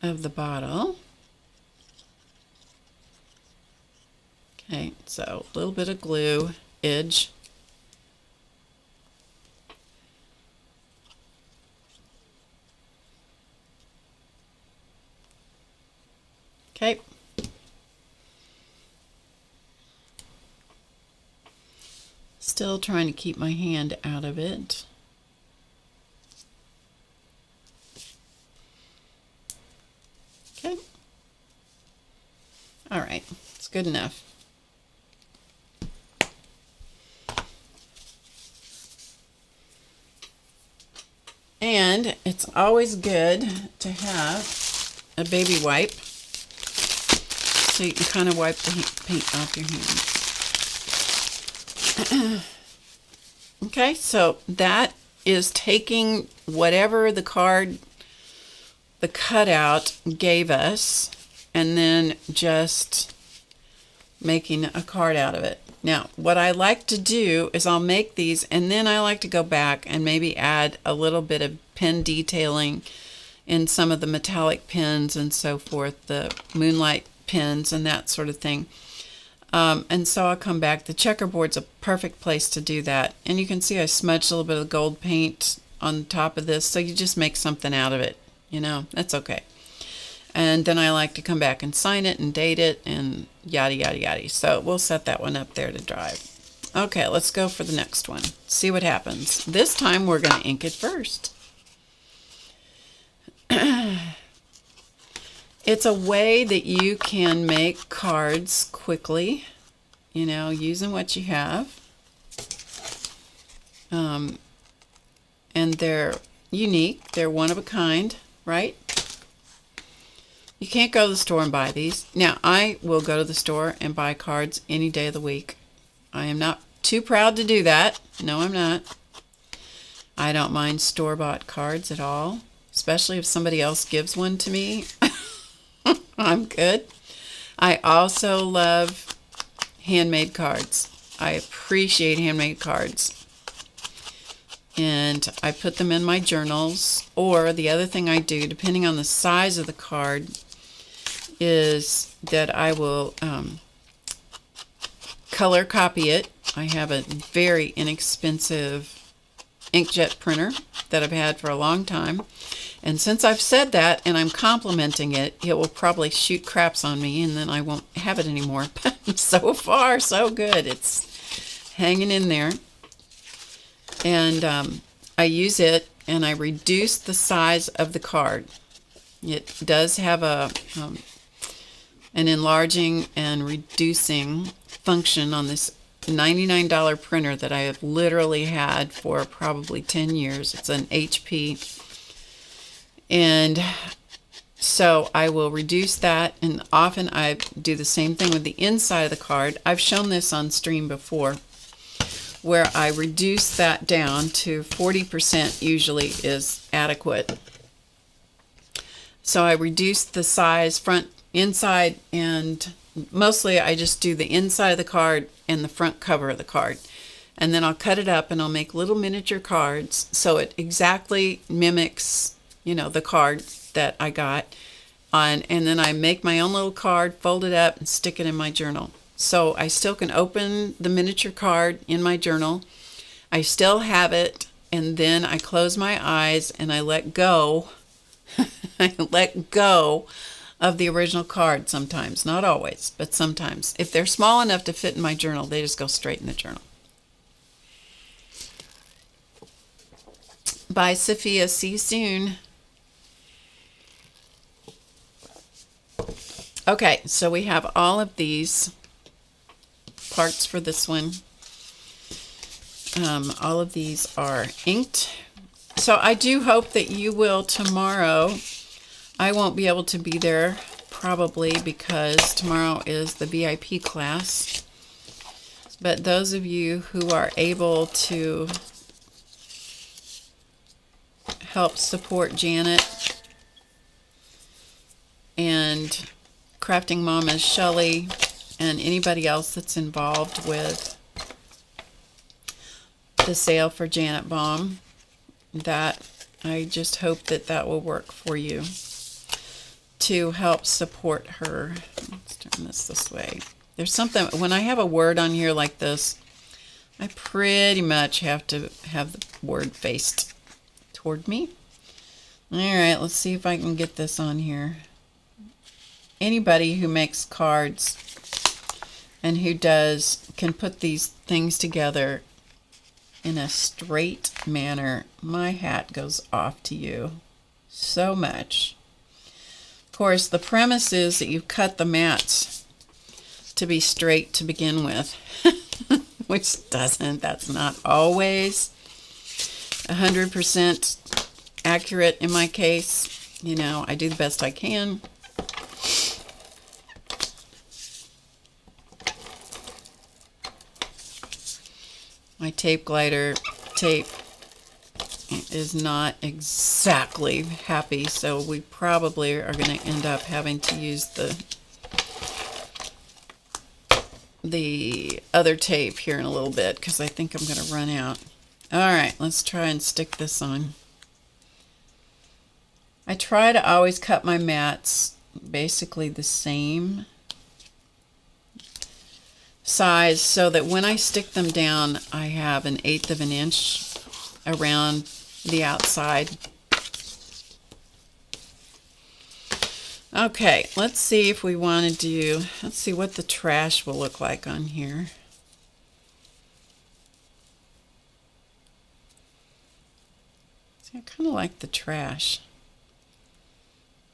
of the bottle. Okay, so a little bit of glue, edge. Okay. Still trying to keep my hand out of it. Okay. All right, it's good enough. And it's always good to have a baby wipe so you can kind of wipe the paint off your hand. Okay, so that is taking whatever the card, the cutout gave us, and then just making a card out of it. Now, what I like to do is I'll make these, and then I like to go back and maybe add a little bit of pen detailing in some of the metallic pens and so forth, the moonlight pens and that sort of thing. And so I'll come back. The checkerboard's a perfect place to do that. And you can see I smudged a little bit of gold paint on top of this, so you just make something out of it. You know, that's okay. And then I like to come back and sign it and date it and yada, yada, yada. So we'll set that one up there to dry. Okay, let's go for the next one. See what happens. This time we're going to ink it first. It's a way that you can make cards quickly, you know, using what you have. And they're unique. They're one of a kind, right? You can't go to the store and buy these. Now, I will go to the store and buy cards any day of the week. I am not too proud to do that. No, I'm not. I don't mind store-bought cards at all, especially if somebody else gives one to me. I'm good. I also love handmade cards. I appreciate handmade cards. And I put them in my journals. Or the other thing I do, depending on the size of the card, is that I will color copy it. I have a very inexpensive inkjet printer that I've had for a long time. And since I've said that and I'm complimenting it, it will probably shoot craps on me and then I won't have it anymore. But so far, so good. It's hanging in there. And I use it and I reduce the size of the card. It does have a an enlarging and reducing function on this $99 printer that I have literally had for probably 10 years. It's an HP. And so I will reduce that, and often I do the same thing with the inside of the card. I've shown this on stream before, where I reduce that down to 40% usually is adequate. So I reduce the size front, inside, and mostly I just do the inside of the card and the front cover of the card. And then I'll cut it up and I'll make little miniature cards so it exactly mimics, you know, the card that I got on, and then I make my own little card, fold it up, and stick it in my journal. So I still can open the miniature card in my journal. I still have it, and then I close my eyes and I let go. I let go of the original card sometimes, not always, but sometimes. If they're small enough to fit in my journal, they just go straight in the journal. Bye, Sophia. See you soon. Okay, so we have all of these parts for this one. All of these are inked. So I do hope that you will tomorrow. I won't be able to be there probably because tomorrow is the VIP class. But those of you who are able to help support Janet and Crafting Mama's Shelley and anybody else that's involved with the sale for Janet Baum. That I just hope that that will work for you to help support her. Let's turn this way. There's something, when I have a word on here like this, I pretty much have to have the word faced toward me. All right, let's see if I can get this on here. Anybody who makes cards and who can put these things together in a straight manner, my hat goes off to you so much. Of course, the premise is that you cut the mats to be straight to begin with, which that's not always 100% accurate in my case. You know, I do the best I can. My tape glider tape is not exactly happy, so we probably are going to end up having to use the other tape here in a little bit, because I think I'm going to run out. All right, let's try and stick this on. I try to always cut my mats basically the same size so that when I stick them down, I have 1/8 of an inch around the outside. Okay, let's see if we want to do, let's see what the trash will look like on here. See, I kind of like the trash.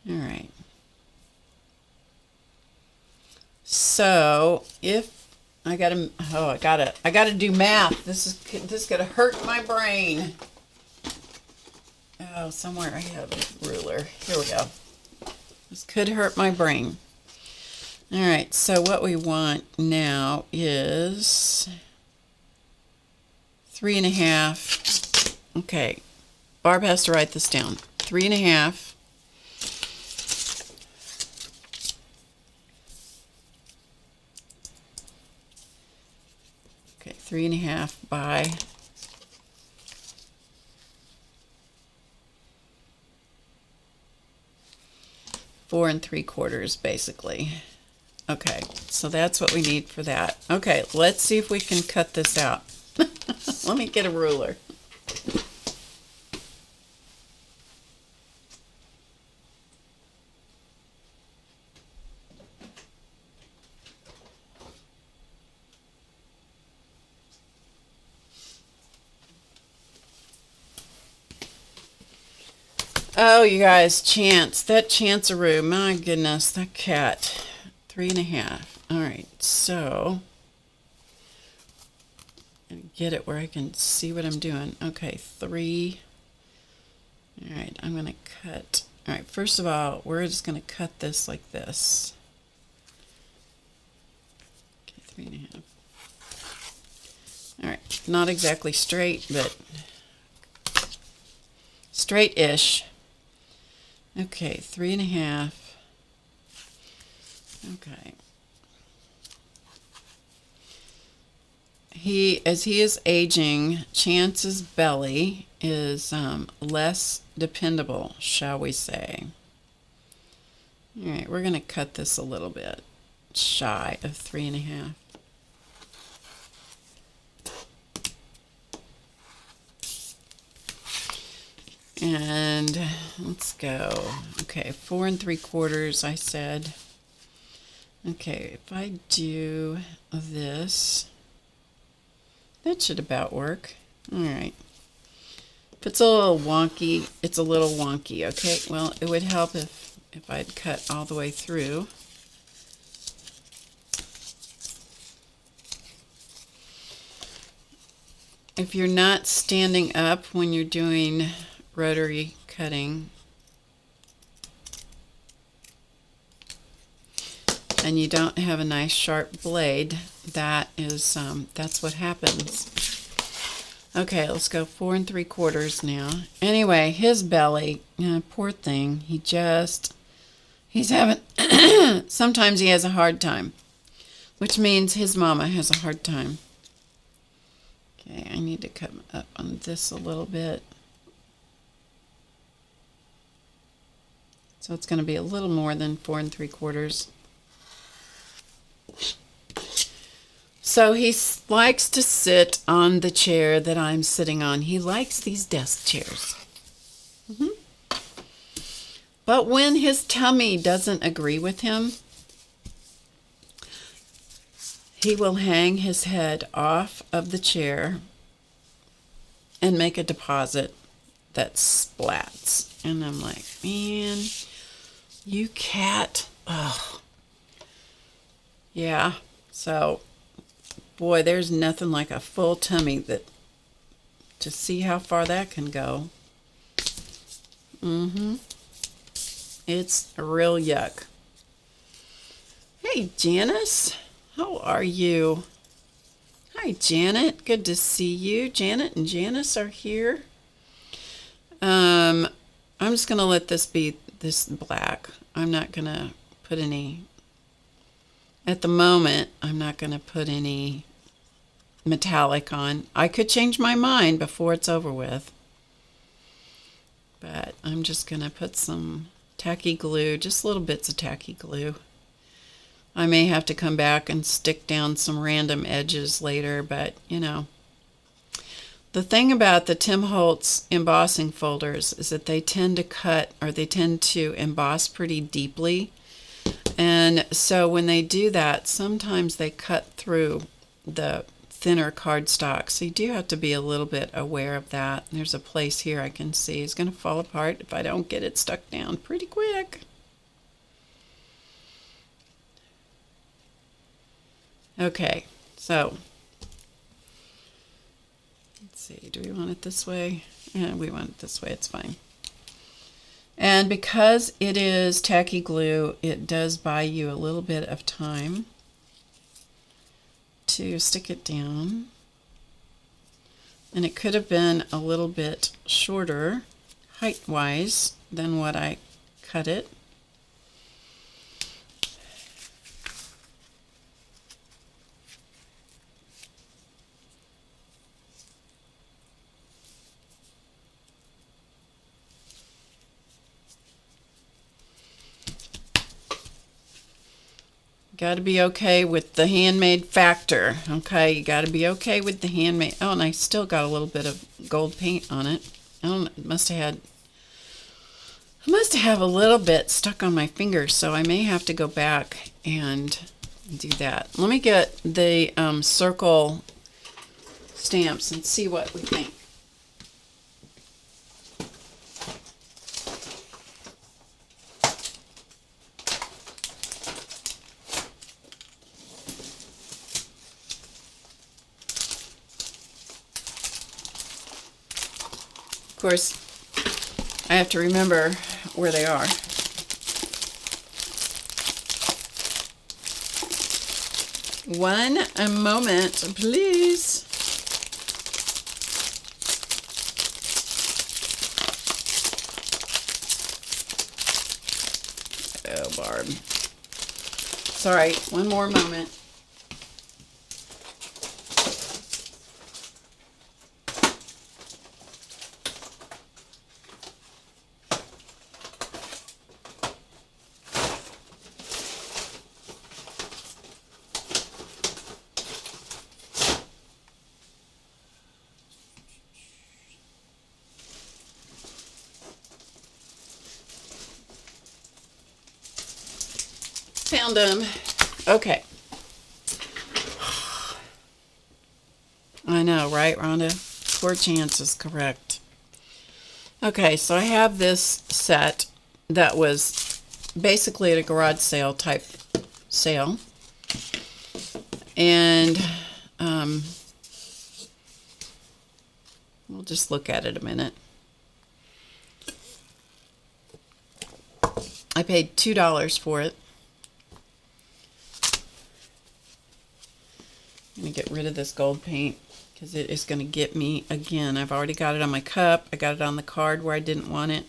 All right. So if I gotta do math. This is gonna hurt my brain. Oh, somewhere I have a ruler. Here we go. This could hurt my brain. All right. So what we want now is 3.5. Okay. Barb has to write this down. 3.5. Okay, 3.5 by 4 3/4, basically. Okay, so that's what we need for that. Okay, let's see if we can cut this out. Let me get a ruler. Oh, you guys, Chance. That Chanceroo. My goodness, that cat. 3.5. All right, so get it where I can see what I'm doing. Okay, 3. All right, I'm going to cut. All right, first of all, we're just going to cut this like this. Okay, 3.5. All right, not exactly straight, but straight-ish. Okay, 3.5. Okay. As he is aging, Chance's belly is less dependable, shall we say. All right, we're going to cut this a little bit shy of 3.5. And let's go. Okay, 4 3/4, I said. Okay, if I do this, that should about work. All right. If it's a little wonky, it's a little wonky. Okay, well, it would help if I'd cut all the way through. If you're not standing up when you're doing rotary cutting and you don't have a nice sharp blade, that's what happens. Okay, let's go 4 3/4 now. Anyway, his belly, poor thing, he's having sometimes he has a hard time, which means his mama has a hard time. Okay, I need to come up on this a little bit. So it's going to be a little more than 4 3/4. So he likes to sit on the chair that I'm sitting on. He likes these desk chairs. But when his tummy doesn't agree with him, he will hang his head off of the chair and make a deposit that splats. And I'm like, man, you cat. Oh. Yeah. So, boy, there's nothing like a full tummy to see how far that can go. It's a real yuck. Hey, Janice. How are you? Hi, Janet. Good to see you. Janet and Janice are here. I'm just going to let this be this black. I'm not going to put any, at the moment, I'm not going to put any metallic on. I could change my mind before it's over with. But I'm just going to put some tacky glue, just little bits of tacky glue. I may have to come back and stick down some random edges later, but you know. The thing about the Tim Holtz embossing folders is that they tend to cut, or they tend to emboss pretty deeply. And so when they do that, sometimes they cut through the thinner cardstock. So you do have to be a little bit aware of that. There's a place here I can see it's going to fall apart if I don't get it stuck down pretty quick. Okay, so let's see, do we want it this way? Yeah, we want it this way, it's fine. And because it is tacky glue, it does buy you a little bit of time to stick it down. And it could have been a little bit shorter height-wise than what I cut it. Got to be okay with the handmade factor. Okay, you got to be okay with the handmade. Oh, and I still got a little bit of gold paint on it. I don't know, I must have a little bit stuck on my fingers, so I may have to go back and do that. Let me get the circle stamps and see what we think. Of course, I have to remember where they are. One moment, please. Oh, Barb. Sorry, one more moment. Found them. Okay. I know, right, Rhonda? Poor Chance is correct. Okay, so I have this set that was basically at a garage sale type sale. And we'll just look at it a minute. I paid $2 for it. I'm going to get rid of this gold paint because it is going to get me again. I've already got it on my cup. I got it on the card where I didn't want it.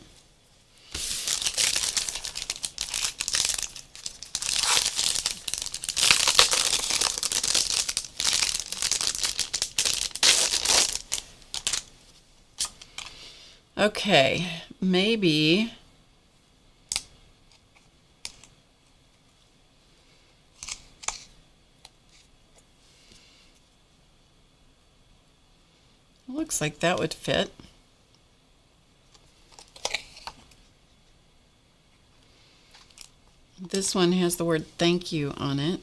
Okay, maybe looks like that would fit. This one has the word thank you on it.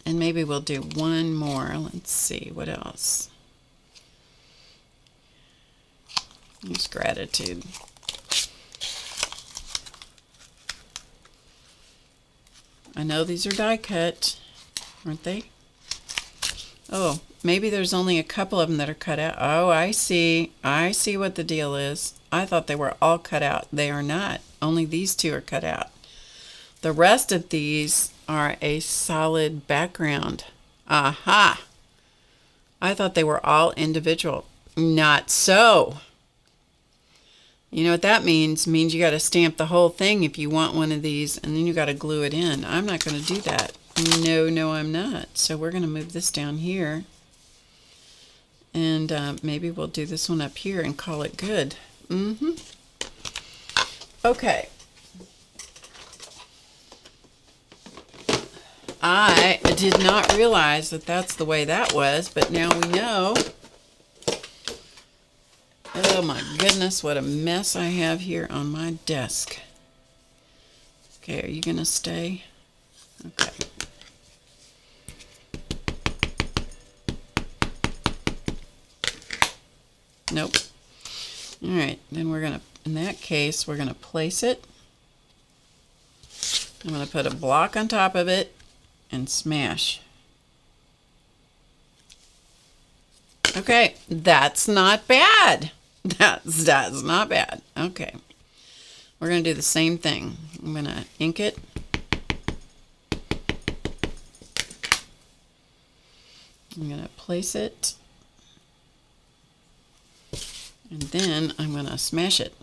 And maybe we'll do one more. Let's see, what else? Use gratitude. I know these are die cut, aren't they? Oh, maybe there's only a couple of them that are cut out. Oh, I see. I see what the deal is. I thought they were all cut out. They are not. Only these two are cut out. The rest of these are a solid background. Aha! I thought they were all individual. Not so. You know what that means? It means you got to stamp the whole thing if you want one of these, and then you got to glue it in. I'm not going to do that. No, I'm not. So we're going to move this down here. And maybe we'll do this one up here and call it good. Okay. I did not realize that that's the way that was, but now we know. Oh my goodness, what a mess I have here on my desk. Okay, are you going to stay? Okay. Nope. All right, then we're going to, in that case, we're going to place it. I'm going to put a block on top of it and smash. Okay, that's not bad. That's not bad. Okay, we're going to do the same thing. I'm going to ink it. I'm going to place it. And then I'm going to smash it.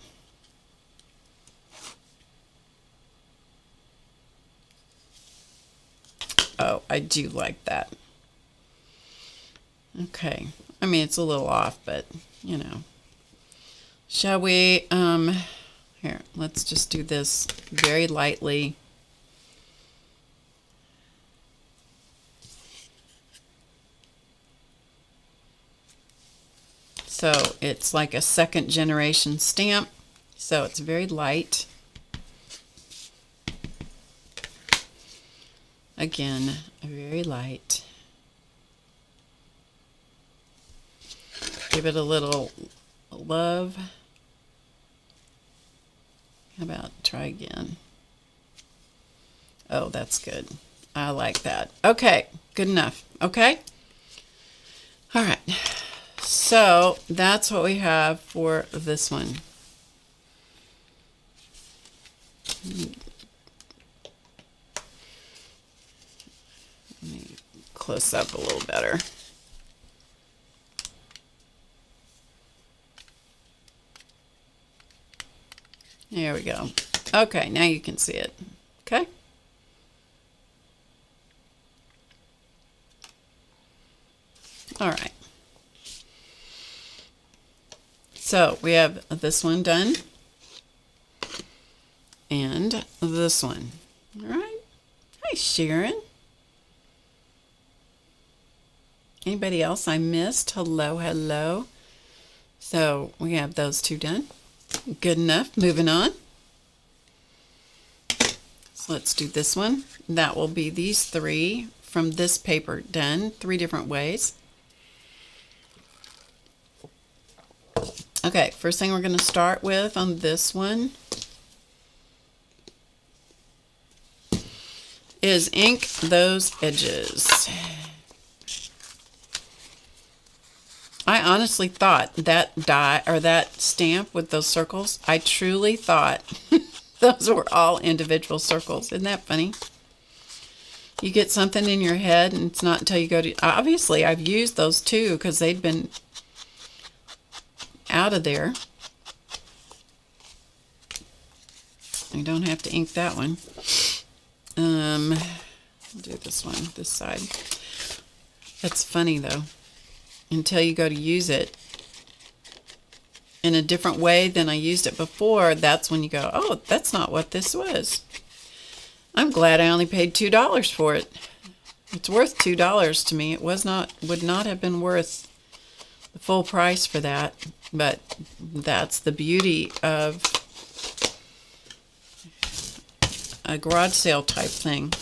Oh, I do like that. Okay. I mean, it's a little off, but, you know. Shall we, here, let's just do this very lightly. So it's like a second generation stamp, so it's very light. Again, very light. Give it a little love. How about try again? Oh, that's good. I like that. Okay, good enough. Okay? All right. So that's what we have for this one. Let me close up a little better. There we go. Okay, now you can see it. Okay. All right. So we have this one done and this one. All right. Hi, Sharon. Anybody else I missed? Hello, hello. So we have those two done. Good enough. Moving on. So let's do this one. That will be these three from this paper done 3 different ways. Okay, first thing we're going to start with on this one is ink those edges. I honestly thought that die or that stamp with those circles, I truly thought those were all individual circles. Isn't that funny? You get something in your head and it's not until you go to, obviously I've used those too because they'd been out of there. I don't have to ink that one. I'll do this one, this side. That's funny though. until you go to use it in a different way than I used it before. That's when you go, oh, that's not what this was. I'm glad I only paid $2 for it. It's worth $2 to me. It would not have been worth the full price for that, but that's the beauty of a garage sale type thing.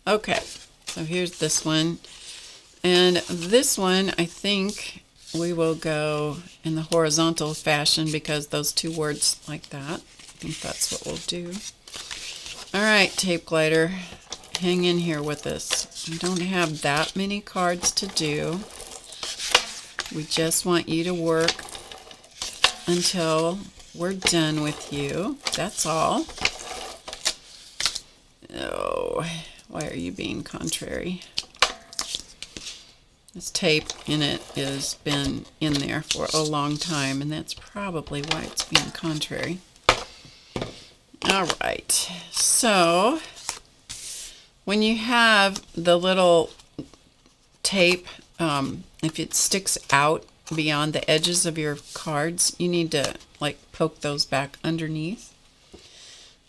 Okay, so here's this one. And this one, I think we will go in the horizontal fashion because those two words like that. I think that's what we'll do. All right, tape glider, hang in here with us. We don't have that many cards to do. We just want you to work until we're done with you. That's all. Oh, why are you being contrary? This tape in it has been in there for a long time, and that's probably why it's being contrary. All right, so when you have the little tape, if it sticks out beyond the edges of your cards, you need to like poke those back underneath.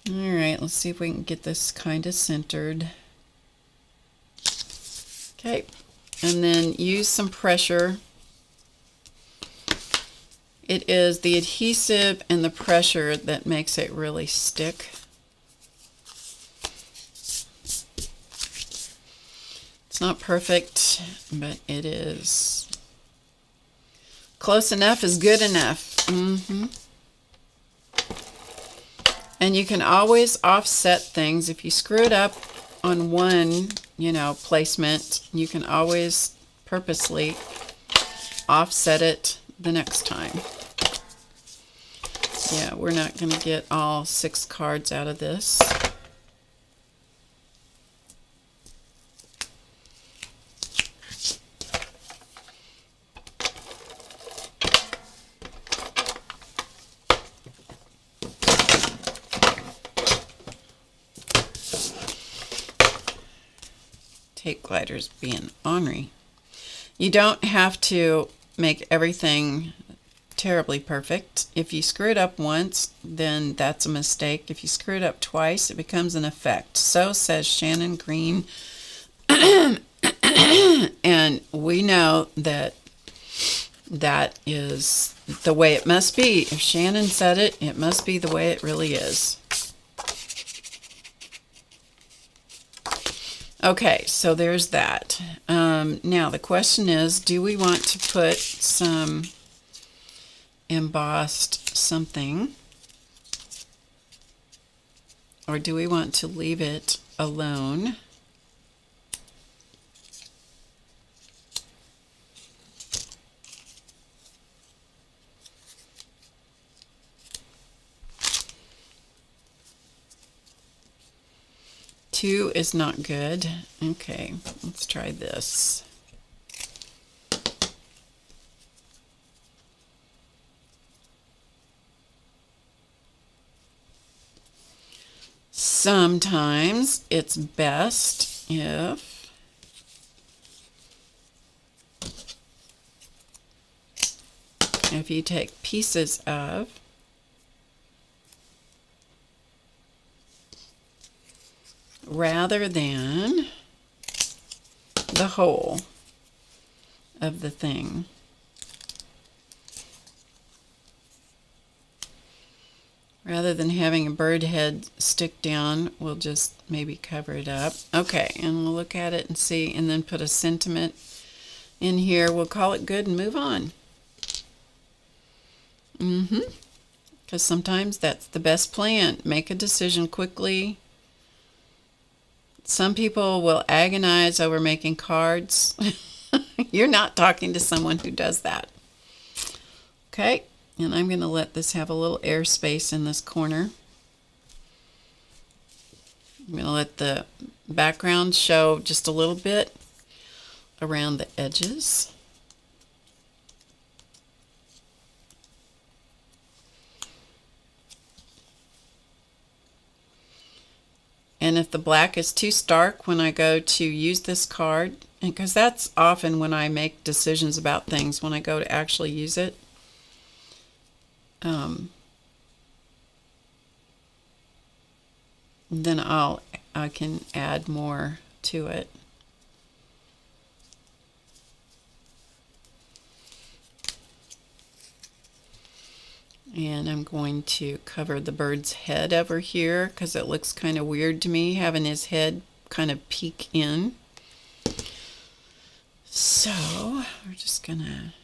All right, let's see if we can get this kind of centered. Okay, and then use some pressure. It is the adhesive and the pressure that makes it really stick. It's not perfect, but it is close enough is good enough. And you can always offset things. If you screw it up on one, placement, you can always purposely offset it the next time. Yeah, we're not going to get all 6 cards out of this. Tape gliders being ornery. You don't have to make everything terribly perfect. If you screw it up once, then that's a mistake. If you screw it up twice, it becomes an effect. So says Shannon Green. And we know that that is the way it must be. If Shannon said it, it must be the way it really is. Okay, so there's that. Now the question is, do we want to put some embossed something, or do we want to leave it alone? Two is not good. Okay, let's try this. Sometimes it's best if you take pieces of rather than the whole of the thing. Rather than having a bird head stick down, we'll just maybe cover it up. Okay, and we'll look at it and see, and then put a sentiment in here. We'll call it good and move on. Because sometimes that's the best plan. Make a decision quickly. Some people will agonize over making cards. You're not talking to someone who does that. Okay. And I'm going to let this have a little air space in this corner. I'm going to let the background show just a little bit around the edges. And if the black is too stark when I go to use this card, And because that's often when I make decisions about things, when I go to actually use it. Then I can add more to it. And I'm going to cover the bird's head over here because it looks kind of weird to me having his head kind of peek in. So we're just gonna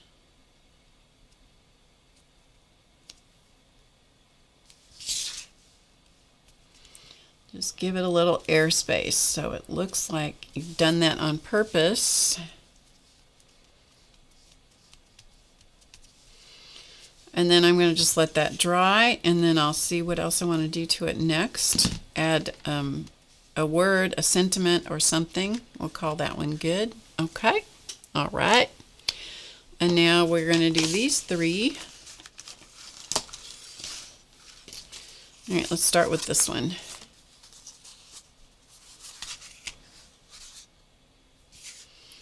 just give it a little airspace so it looks like you've done that on purpose. And then I'm going to just let that dry, and then I'll see what else I want to do to it next. Add a word, a sentiment, or something. We'll call that one good. Okay. All right. And now we're going to do these three. All right, let's start with this one.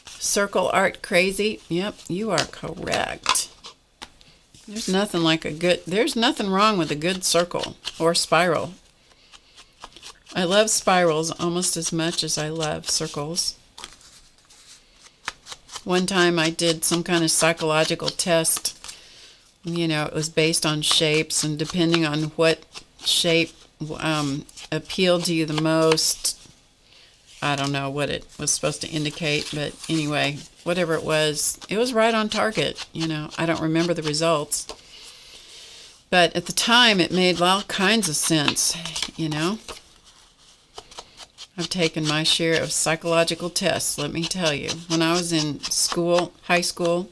Circle art crazy. Yep, you are correct. There's nothing wrong with a good circle or spiral. I love spirals almost as much as I love circles. One time I did some kind of psychological test. You know, it was based on shapes, and depending on what shape appealed to you the most, I don't know what it was supposed to indicate, but anyway, whatever it was right on target. You know, I don't remember the results. But at the time, it made all kinds of sense, you know. I've taken my share of psychological tests, let me tell you. When I was in school, high school,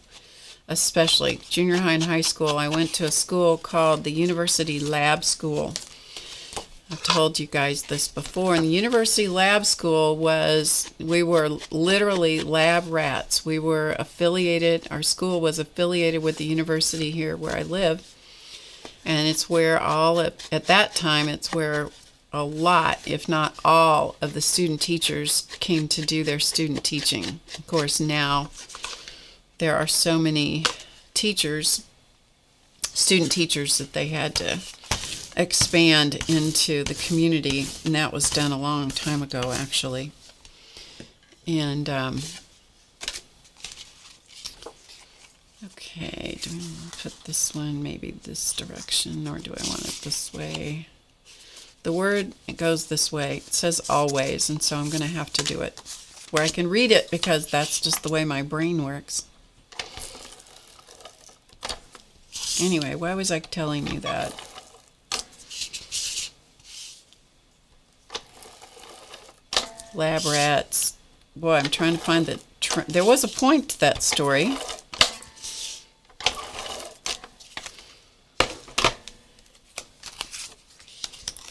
especially junior high and high school, I went to a school called the University Lab School. I've told you guys this before. And the University Lab School we were literally lab rats. We were affiliated, our school was affiliated with the university here where I live. And it's where at that time, it's where a lot, if not all, of the student teachers came to do their student teaching. Of course, now there are so many teachers, student teachers, that they had to expand into the community, and that was done a long time ago, actually. And okay, do I want to put this one maybe this direction, or do I want it this way? The word, it goes this way. It says always, and so I'm going to have to do it where I can read it, because that's just the way my brain works. Anyway, why was I telling you that? Lab rats. Boy, I'm trying to find there was a point to that story.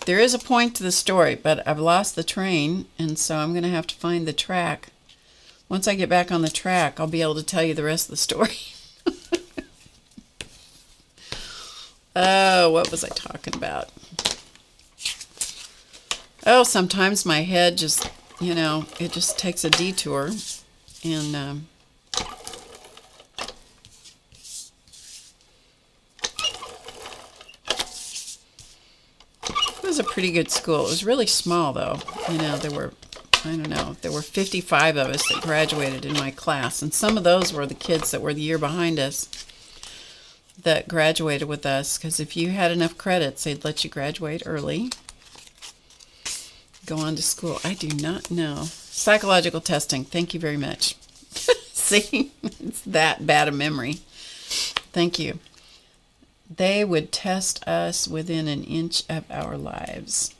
There is a point to the story, but I've lost the train, and so I'm going to have to find the track. Once I get back on the track, I'll be able to tell you the rest of the story. Oh, what was I talking about? Oh, sometimes my head just, you know, it just takes a detour, and it was a pretty good school. It was really small, though. You know, there were 55 of us that graduated in my class, and some of those were the kids that were the year behind us that graduated with us, because if you had enough credits, they'd let you graduate early. Go on to school. I do not know. Psychological testing. Thank you very much. See, it's that bad a memory. Thank you. They would test us within an inch of our lives.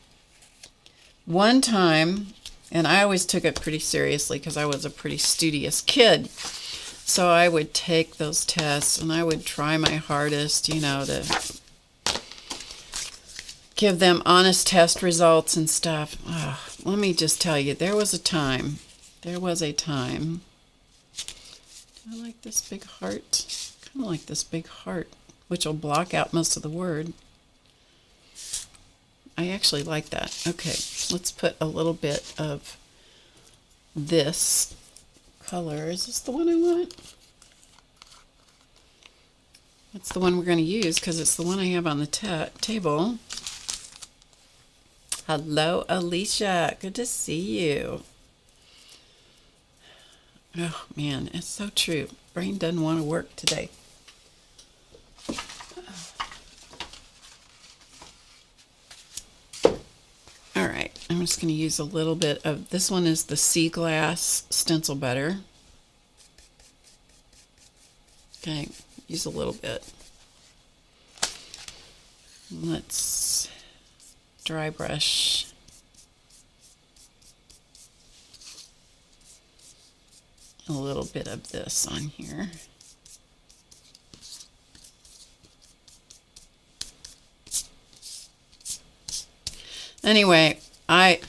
One time, and I always took it pretty seriously because I was a pretty studious kid, so I would take those tests and I would try my hardest, you know, to give them honest test results and stuff. Oh, let me just tell you, there was a time. Do I like this big heart? Kind of like this big heart, which will block out most of the word. I actually like that. Okay, let's put a little bit of this color. Is this the one I want? That's the one we're going to use because it's the one I have on the table. Hello, Alicia. Good to see you. Oh, man, it's so true. Brain doesn't want to work today. All right, I'm just going to use a little bit of, this one is the Sea Glass Stencil Butter. Okay, use a little bit. Let's dry brush. A little bit of this on here. Anyway, I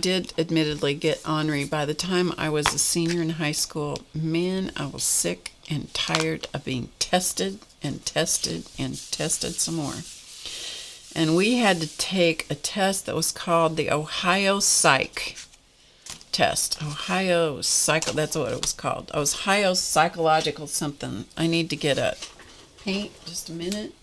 did admittedly get ornery. By the time I was a senior in high school, man, I was sick and tired of being tested and tested and tested some more. And we had to take a test that was called the Ohio Psych test. Ohio Psycho, that's what it was called. Ohio Psychological something. I need to get a paint, just a minute.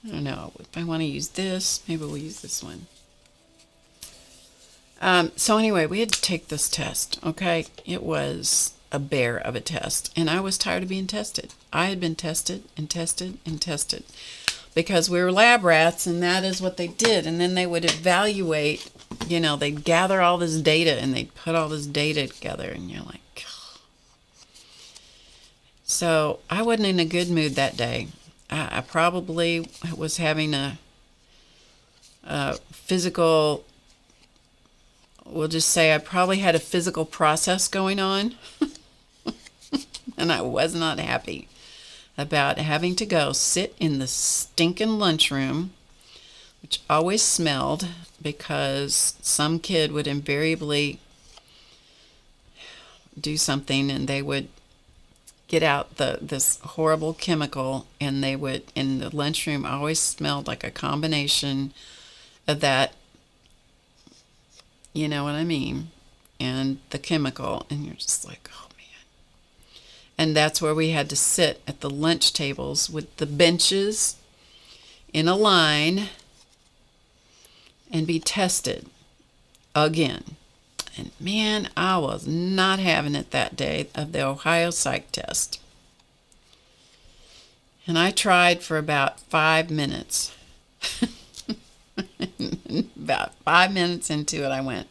I don't know if I want to use this. Maybe we'll use this one. So anyway, we had to take this test, okay? It was a bear of a test, and I was tired of being tested. I had been tested and tested and tested because we were lab rats, and that is what they did. And then they would evaluate, they'd gather all this data, and they'd put all this data together, and you're like, ugh. So I wasn't in a good mood that day. I probably was having a physical, we'll just say I probably had a physical process going on. And I was not happy about having to go sit in the stinking lunchroom, which always smelled because some kid would invariably do something and they would get out this horrible chemical, and they would, in the lunchroom, always smelled like a combination of that, you know what I mean, and the chemical, and you're just like, oh man. And that's where we had to sit at the lunch tables with the benches in a line and be tested again. And man, I was not having it that day of the Ohio Psych test. And I tried for about 5 minutes. About 5 minutes into it, I went,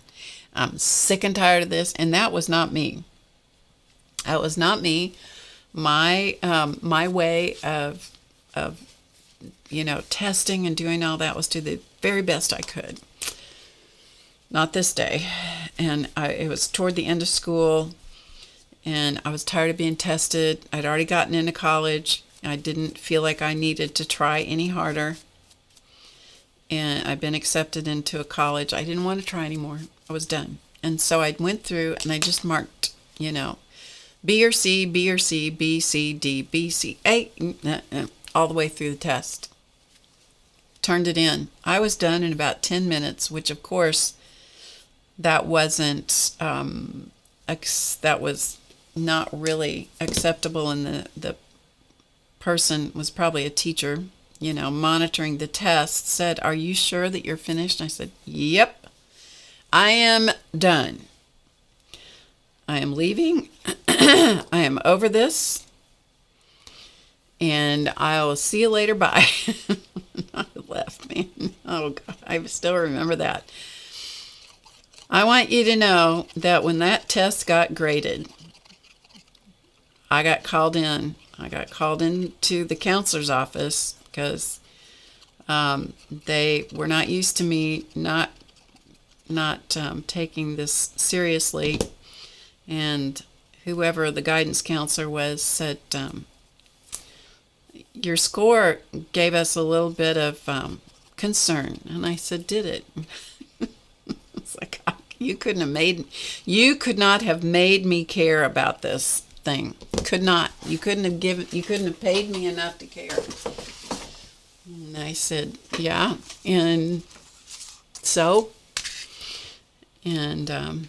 I'm sick and tired of this. And that was not me. That was not me. My way of testing and doing all that was to the very best I could. Not this day. And it was toward the end of school, and I was tired of being tested. I'd already gotten into college. I didn't feel like I needed to try any harder. And I'd been accepted into a college. I didn't want to try anymore. I was done. And so I went through and I just marked, B or C, B or C, B, C, D, B, C, A, all the way through the test. Turned it in. I was done in about 10 minutes, which of course, that wasn't, that was not really acceptable, and the person was probably a teacher, monitoring the test, said, "Are you sure that you're finished?" And I said, "Yep, I am done. I am leaving. I am over this, and I'll see you later, bye." I left, man. Oh, God, I still remember that. I want you to know that when that test got graded, I got called in. I got called into the counselor's office because they were not used to me not taking this seriously. And whoever the guidance counselor was said, "Your score gave us a little bit of concern." And I said, "Did it?" It's like, you could not have made me care about this thing. Could not. You couldn't have paid me enough to care. And I said, yeah. And so, and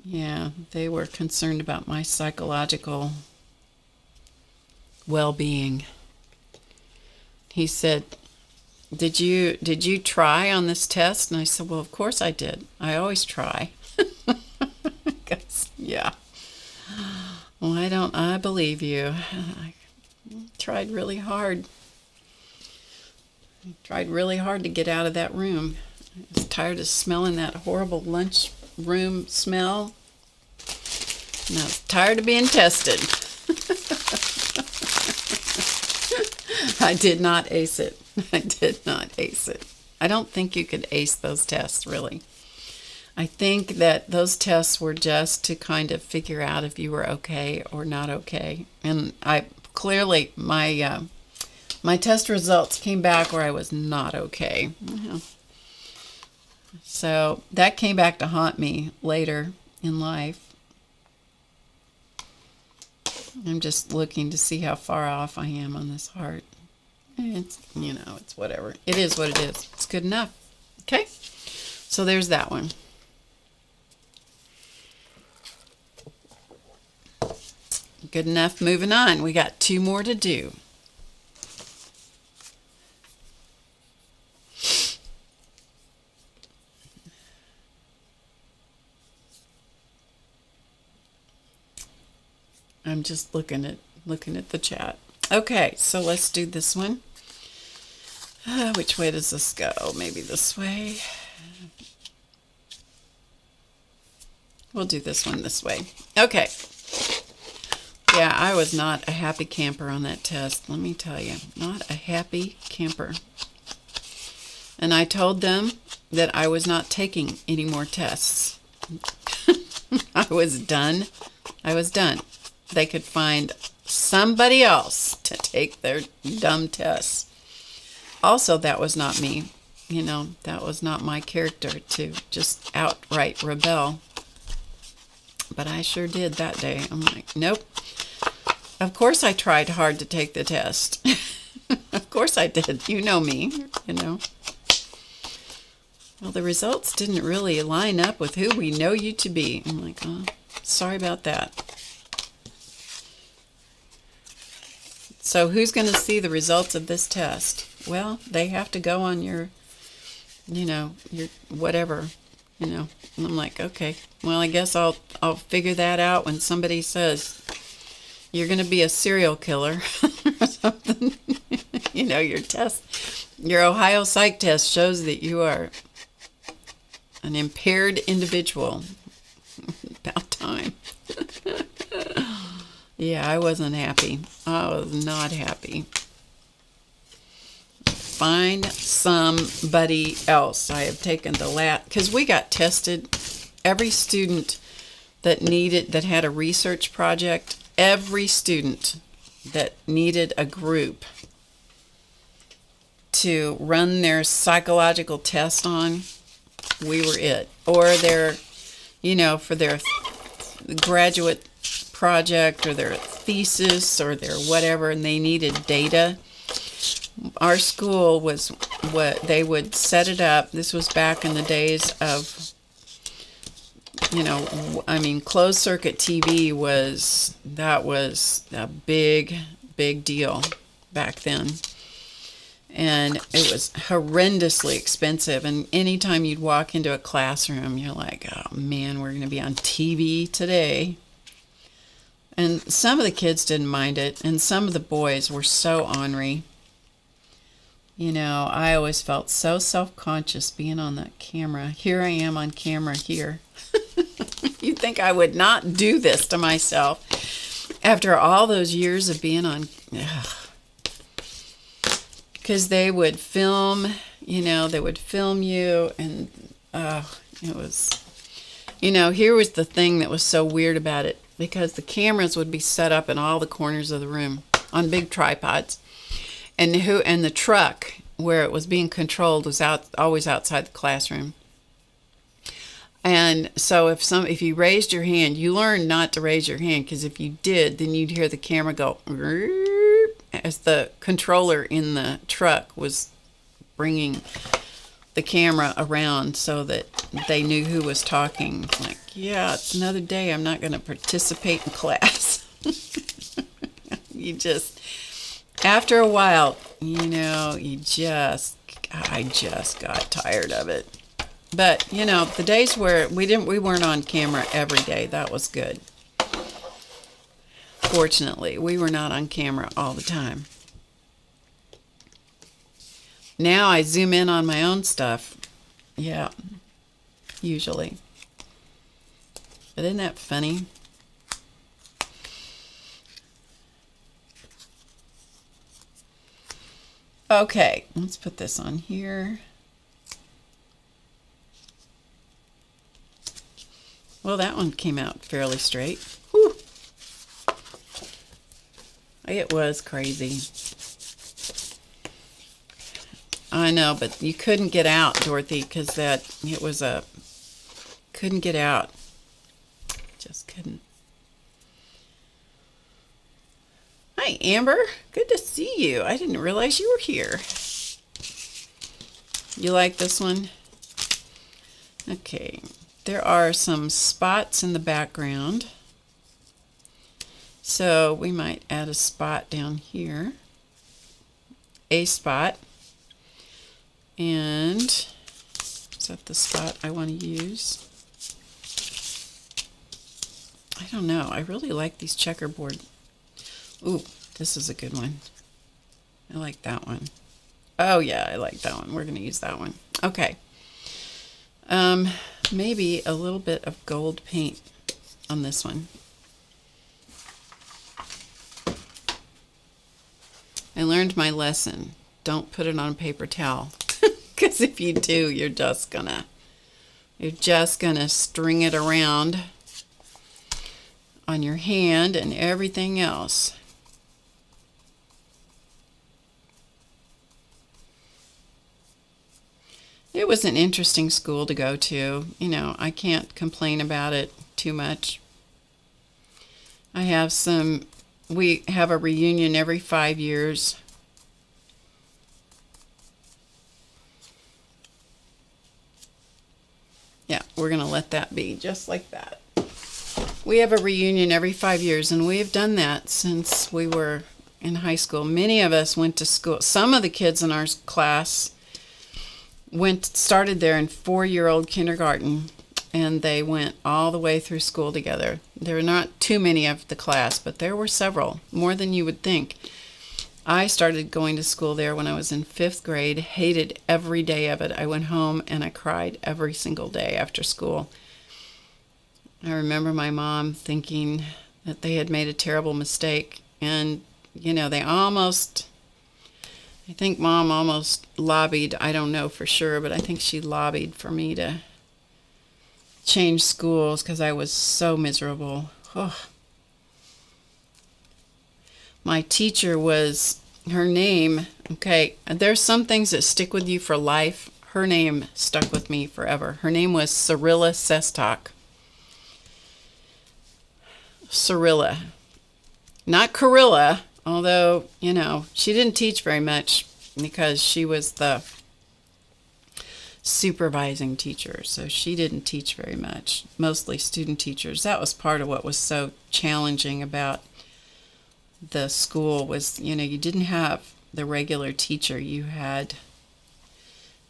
yeah, they were concerned about my psychological well-being. He said, did you try on this test? And I said, well, of course I did. I always try. Yeah. Well, I believe you. I tried really hard. I tried really hard to get out of that room. I was tired of smelling that horrible lunchroom smell. And I was tired of being tested. I did not ace it. I did not ace it. I don't think you could ace those tests, really. I think that those tests were just to kind of figure out if you were okay or not okay. And I clearly, my test results came back where I was not okay. Yeah. So that came back to haunt me later in life. I'm just looking to see how far off I am on this heart. It's, it's whatever. It is what it is. It's good enough. Okay? So there's that one. Good enough. Moving on. We got 2 more to do. I'm just looking at the chat. Okay, so let's do this one. Which way does this go? Maybe this way. We'll do this one this way. Okay. Yeah, I was not a happy camper on that test. Let me tell you, not a happy camper. And I told them that I was not taking any more tests. I was done. I was done. They could find somebody else to take their dumb tests. Also, that was not me. That was not my character to just outright rebel. But I sure did that day. I'm like, nope. Of course I tried hard to take the test. Of course I did. You know me, Well, the results didn't really line up with who we know you to be. I'm like, oh, sorry about that. So who's going to see the results of this test? Well, they have to go on your whatever, And I'm like, okay, well, I guess I'll figure that out when somebody says you're going to be a serial killer or something. Your Ohio psych test shows that you are an impaired individual. About time. Yeah, I wasn't happy. I was not happy. Find somebody else. I have taken because we got tested. Every student that had a research project, every student that needed a group to run their psychological test on, we were it. Or for their graduate project or their thesis or their whatever, and they needed data. Our school was what they would set it up. This was back in the days of, closed circuit TV was a big deal back then. And it was horrendously expensive. And anytime you'd walk into a classroom, you're like, oh man, we're going to be on TV today. And some of the kids didn't mind it, and some of the boys were so ornery. I always felt so self-conscious being on that camera. Here I am on camera here. You'd think I would not do this to myself after all those years of being on. Because they would film, they would film you, and it was, here was the thing that was so weird about it. Because the cameras would be set up in all the corners of the room on big tripods, and the truck where it was being controlled was always outside the classroom. And so if you raised your hand, you learned not to raise your hand, because if you did, then you'd hear the camera go as the controller in the truck was bringing the camera around so that they knew who was talking. It's like, yeah, it's another day. I'm not going to participate in class. After a while, I just got tired of it. But, the days where we weren't on camera every day, that was good. Fortunately, we were not on camera all the time. Now I zoom in on my own stuff. Yeah, usually. But isn't that funny? Okay, let's put this on here. Well, that one came out fairly straight. Whew. It was crazy. I know, but you couldn't get out, Dorothy, because couldn't get out. Just couldn't. Hi, Amber. Good to see you. I didn't realize you were here. You like this one? Okay. There are some spots in the background. So we might add a spot down here. A spot. And is that the spot I want to use? I don't know. I really like these checkerboard. Ooh, this is a good one. I like that one. Oh yeah, I like that one. We're going to use that one. Okay. Maybe a little bit of gold paint on this one. I learned my lesson. Don't put it on a paper towel. Because if you do, you're just gonna string it around on your hand and everything else. It was an interesting school to go to. I can't complain about it too much. We have a reunion every 5 years. Yeah, we're going to let that be just like that. We have a reunion every 5 years, and we've done that since we were in high school. Many of us went to school. Some of the kids in our class started there in 4-year-old kindergarten, and they went all the way through school together. There were not too many of the class, but there were several, more than you would think. I started going to school there when I was in 5th grade, hated every day of it. I went home and I cried every single day after school. I remember my mom thinking that they had made a terrible mistake, and I think Mom almost lobbied, I don't know for sure, but I think she lobbied for me to change schools because I was so miserable. Oh. My teacher her name, okay, there's some things that stick with you for life. Her name stuck with me forever. Her name was Cyrilla Sestak. Cyrilla. Not Carilla. Although, she didn't teach very much because she was the supervising teacher. So she didn't teach very much, mostly student teachers. That was part of what was so challenging about the school was, you didn't have the regular teacher. You had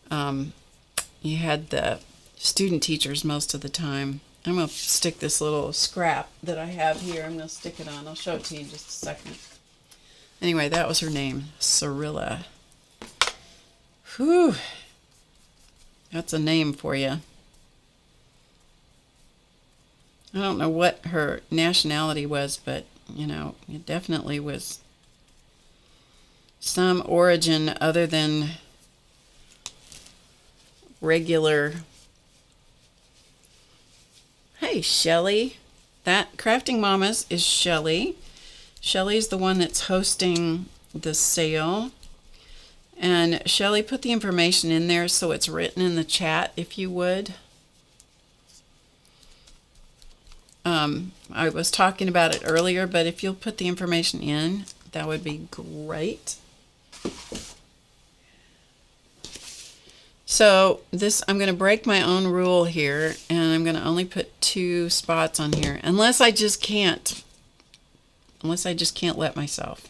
the student teachers most of the time. I'm going to stick this little scrap that I have here. I'm going to stick it on. I'll show it to you in just a second. Anyway, that was her name, Cyrilla. Whew. That's a name for you. I don't know what her nationality was, but, it definitely was some origin other than regular. Hey, Shelly. That Crafting Mamas is Shelly. Shelly's the one that's hosting the sale. And Shelly, put the information in there so it's written in the chat, if you would. I was talking about it earlier, but if you'll put the information in, that would be great. So this, I'm going to break my own rule here, and I'm going to only put 2 spots on here, unless I just can't let myself.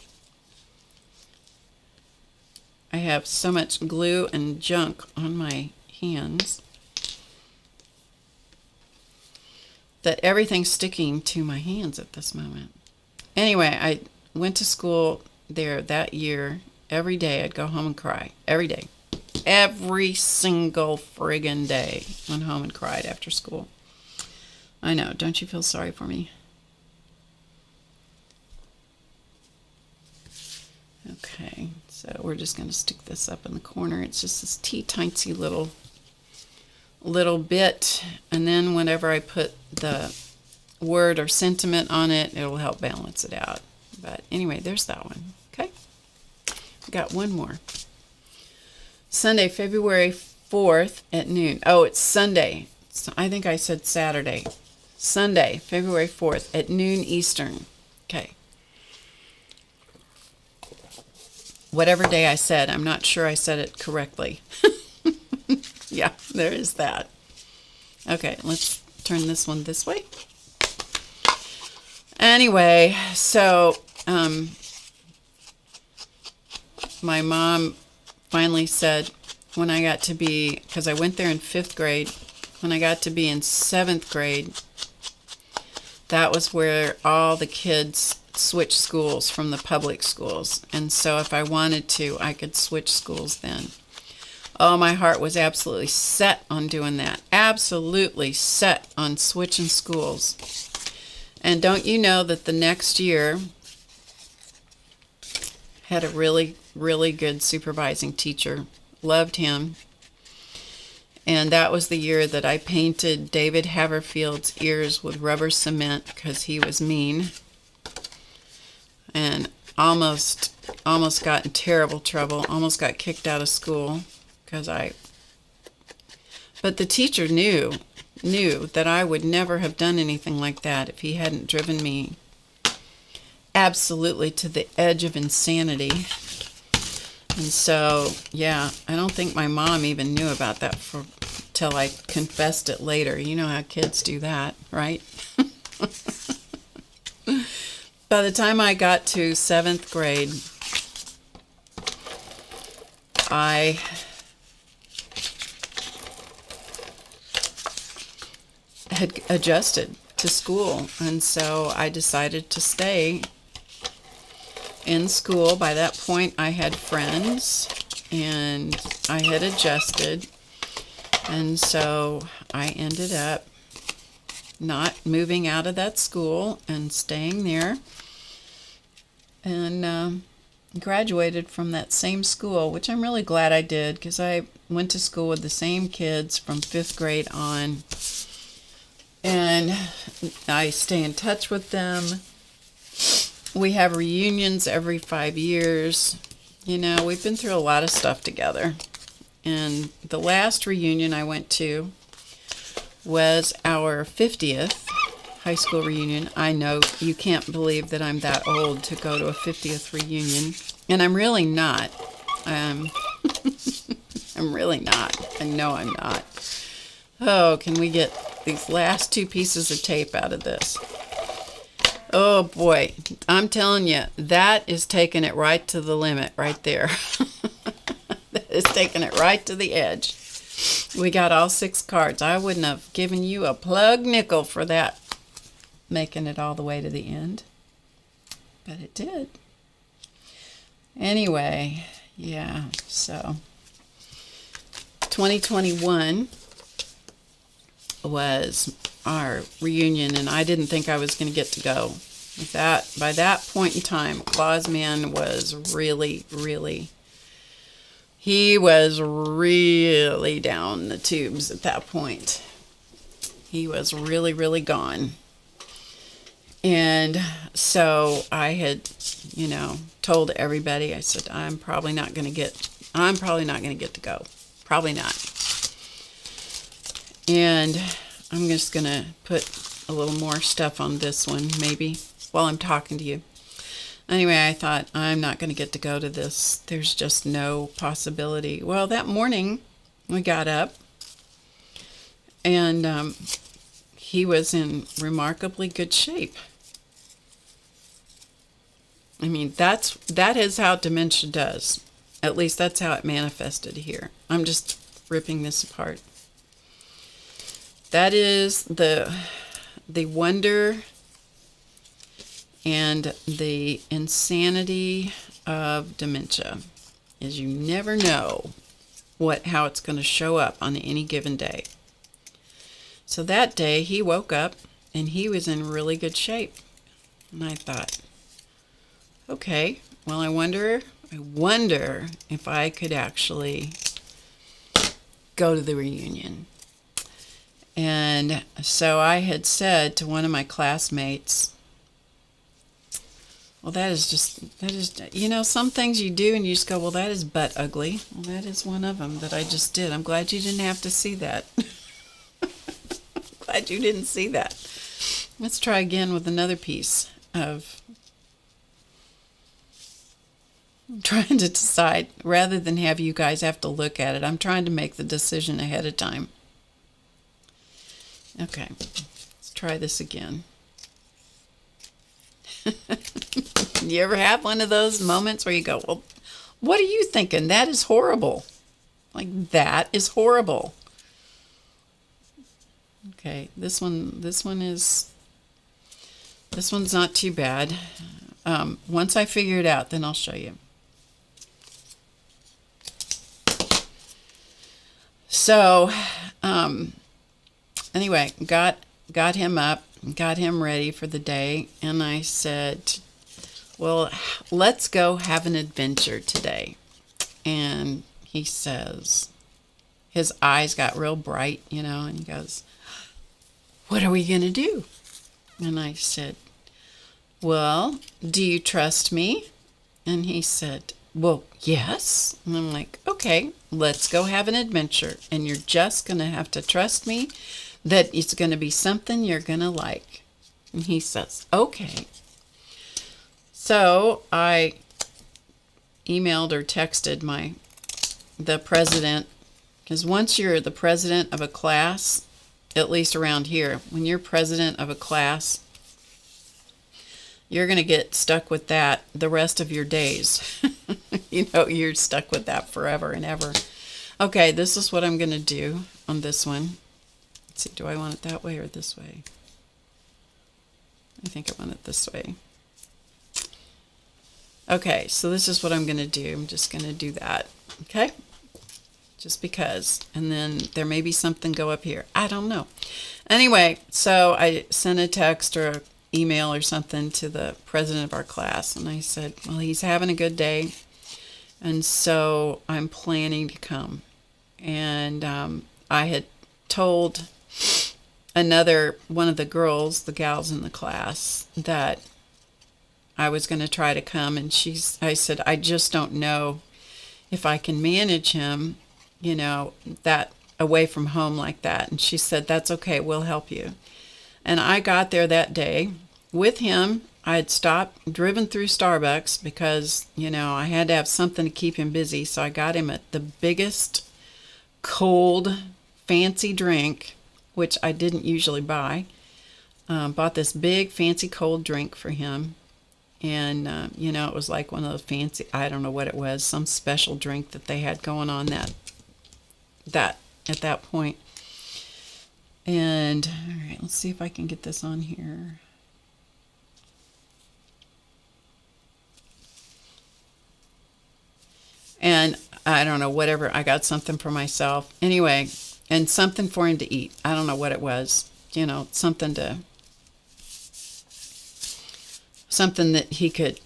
I have so much glue and junk on my hands that everything's sticking to my hands at this moment. Anyway, I went to school there that year. Every day I'd go home and cry. Every day. Every single friggin' day. Went home and cried after school. I know. Don't you feel sorry for me? Okay. So we're just going to stick this up in the corner. It's just this teensy little bit, and then whenever I put the word or sentiment on it, it'll help balance it out. But anyway, there's that one. Okay, we got one more. Sunday, February 4th at noon. Oh, it's Sunday. So I think I said Saturday. Sunday, February 4th at noon Eastern. Okay. Whatever day I said, I'm not sure I said it correctly. Yeah, there is that. Okay, let's turn this one this way. Anyway, so my mom finally said when I got to be, because I went there in 5th grade, when I got to be in 7th grade, that was where all the kids switch schools from the public schools, and so if I wanted to, I could switch schools then. Oh, my heart was absolutely set on doing that. Absolutely set on switching schools. And don't you know that the next year had a really, really good supervising teacher. Loved him. And that was the year that I painted David Haverfield's ears with rubber cement because he was mean. And almost got in terrible trouble. Almost got kicked out of school because but the teacher knew that I would never have done anything like that if he hadn't driven me absolutely to the edge of insanity. And so, yeah, I don't think my mom even knew about that till I confessed it later. You know how kids do that, right? By the time I got to 7th grade, I had adjusted to school, and so I decided to stay in school. By that point, I had friends, and I had adjusted, and so I ended up not moving out of that school and staying there, and graduated from that same school, which I'm really glad I did, because I went to school with the same kids from 5th grade on, and I stay in touch with them. We have reunions every 5 years. You know, we've been through a lot of stuff together. And the last reunion I went to was our 50th high school reunion. I know you can't believe that I'm that old to go to a 50th reunion. And I'm really not. I'm really not. I know I'm not. Oh, can we get these last 2 pieces of tape out of this? Oh boy, I'm telling you, that is taking it right to the limit right there. That is taking it right to the edge. We got all 6 cards. I wouldn't have given you a plug nickel for that, making it all the way to the end. But it did. Anyway, yeah, so 2021 was our reunion, and I didn't think I was going to get to go. By that point in time, Claus Man was really down the tubes at that point. He was really gone. And so I had, told everybody, I said, I'm probably not going to get to go. Probably not. And I'm just going to put a little more stuff on this one, maybe, while I'm talking to you. Anyway, I thought, I'm not going to get to go to this. There's just no possibility. Well, that morning, we got up, and he was in remarkably good shape. I mean, that is how dementia does. At least that's how it manifested here. I'm just ripping this apart. That is the wonder and the insanity of dementia, is you never know how it's going to show up on any given day. So that day he woke up and he was in really good shape. And I thought, okay, well, I wonder if I could actually go to the reunion. And so I had said to one of my classmates, well, that is, some things you do and you just go, well, that is butt ugly. Well, that is one of them that I just did. I'm glad you didn't have to see that. Glad you didn't see that. Let's try again with another piece of trying to decide, rather than have you guys have to look at it. I'm trying to make the decision ahead of time. Okay, let's try this again. You ever have one of those moments where you go, well, what are you thinking? That is horrible. Like, that is horrible. Okay, this one's not too bad. Once I figure it out, then I'll show you. So, anyway, got him up, got him ready for the day, and I said, well, let's go have an adventure today. And he says, his eyes got real bright, and he goes, what are we going to do? And I said, well, do you trust me? And he said, well, yes. And I'm like, okay, let's go have an adventure. And you're just going to have to trust me that it's going to be something you're going to like. And he says, okay. So I emailed or texted the president, because once you're the president of a class, at least around here, when you're president of a class, you're going to get stuck with that the rest of your days. You're stuck with that forever and ever. Okay, this is what I'm going to do on this one. Let's see, do I want it that way or this way? I think I want it this way. Okay, so this is what I'm going to do. I'm just going to do that. Okay? Just because. And then there may be something go up here. I don't know. Anyway, so I sent a text or an email or something to the president of our class. And I said, well, he's having a good day. And so I'm planning to come. And I had told one of the girls, the gals in the class, that I was going to try to come. And I said, I just don't know if I can manage him, that away from home like that. And she said, that's okay, we'll help you. And I got there that day with him. I had driven through Starbucks because, I had to have something to keep him busy. So I got him the biggest, cold, fancy drink, which I didn't usually buy. Bought this big, fancy, cold drink for him. And, it was like one of those fancy, I don't know what it was, some special drink that they had going on at that point. And, all right, let's see if I can get this on here. And I don't know, whatever, I got something for myself. Anyway, and something for him to eat. I don't know what it was. Something that he could,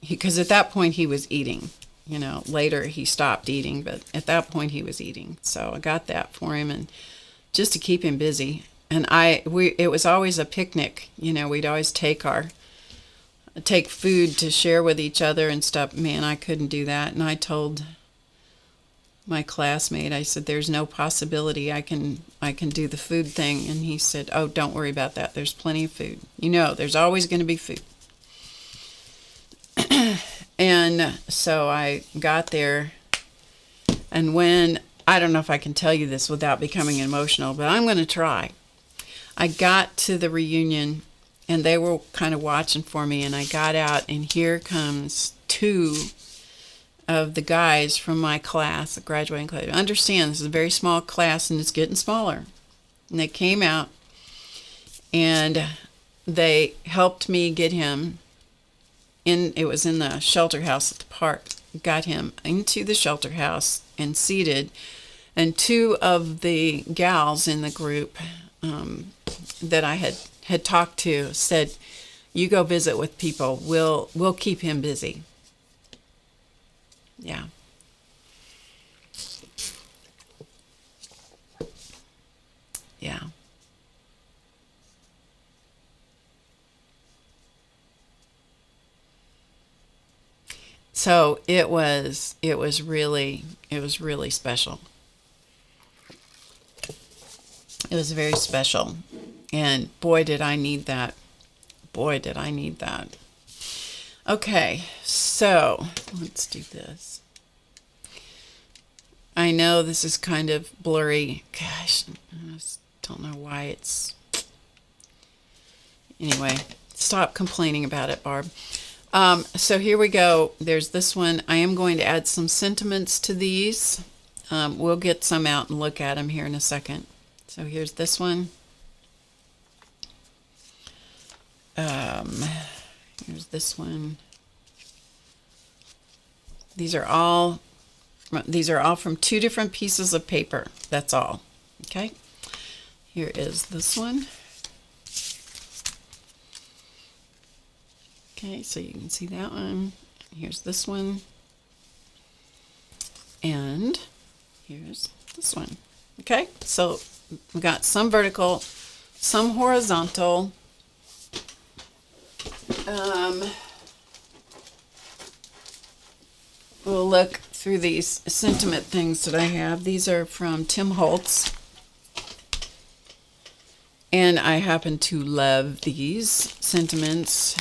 because at that point he was eating. Later he stopped eating, but at that point he was eating. So I got that for him, and just to keep him busy. And it was always a picnic. We'd always take food to share with each other and stuff. Man, I couldn't do that. And I told my classmate. I said, there's no possibility I can do the food thing. And he said, oh, don't worry about that. There's plenty of food. You know, there's always going to be food. And so I got there, and I don't know if I can tell you this without becoming emotional, but I'm going to try. I got to the reunion, and they were kind of watching for me, and I got out, and here comes two of the guys from my class, the graduating class. Understand, this is a very small class, and it's getting smaller. And they came out, and they helped me get him it was in the shelter house at the park, got him into the shelter house and seated. And two of the gals in the group that I had talked to said, you go visit with people. We'll keep him busy. Yeah. Yeah. So it was really special. It was very special. And boy, did I need that. Boy, did I need that. Okay, so let's do this. I know this is kind of blurry. Gosh, I just don't know why it's... Anyway, stop complaining about it, Barb. So here we go. There's this one. I am going to add some sentiments to these. We'll get some out and look at them here in a second. So here's this one. Here's this one. These are all from two different pieces of paper. That's all. Okay. Here is this one. Okay, so you can see that one. Here's this one. And here's this one. Okay, so we got some vertical, some horizontal. We'll look through these sentiment things that I have. These are from Tim Holtz. And I happen to love these sentiments.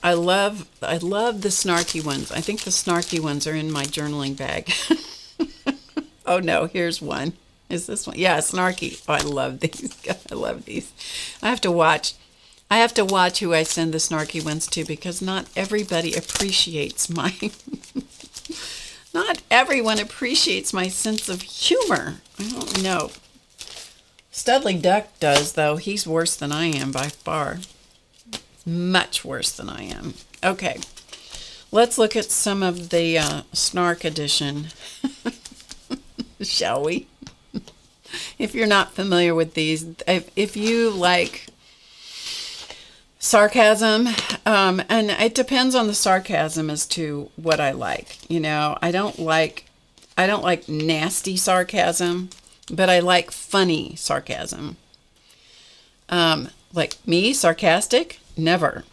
I love the snarky ones. I think the snarky ones are in my journaling bag. Oh no, here's one. Is this one? Yeah, snarky. Oh, I love these. I love these. I have to watch who I send the snarky ones to, because not everybody appreciates not everyone appreciates my sense of humor. I don't know. Studley Duck does, though. He's worse than I am by far. Much worse than I am. Okay. Let's look at some of the Snark edition. Shall we? If you're not familiar with these, if you like sarcasm, and it depends on the sarcasm as to what I like. You know, I don't like nasty sarcasm, but I like funny sarcasm. Like me, sarcastic? Never.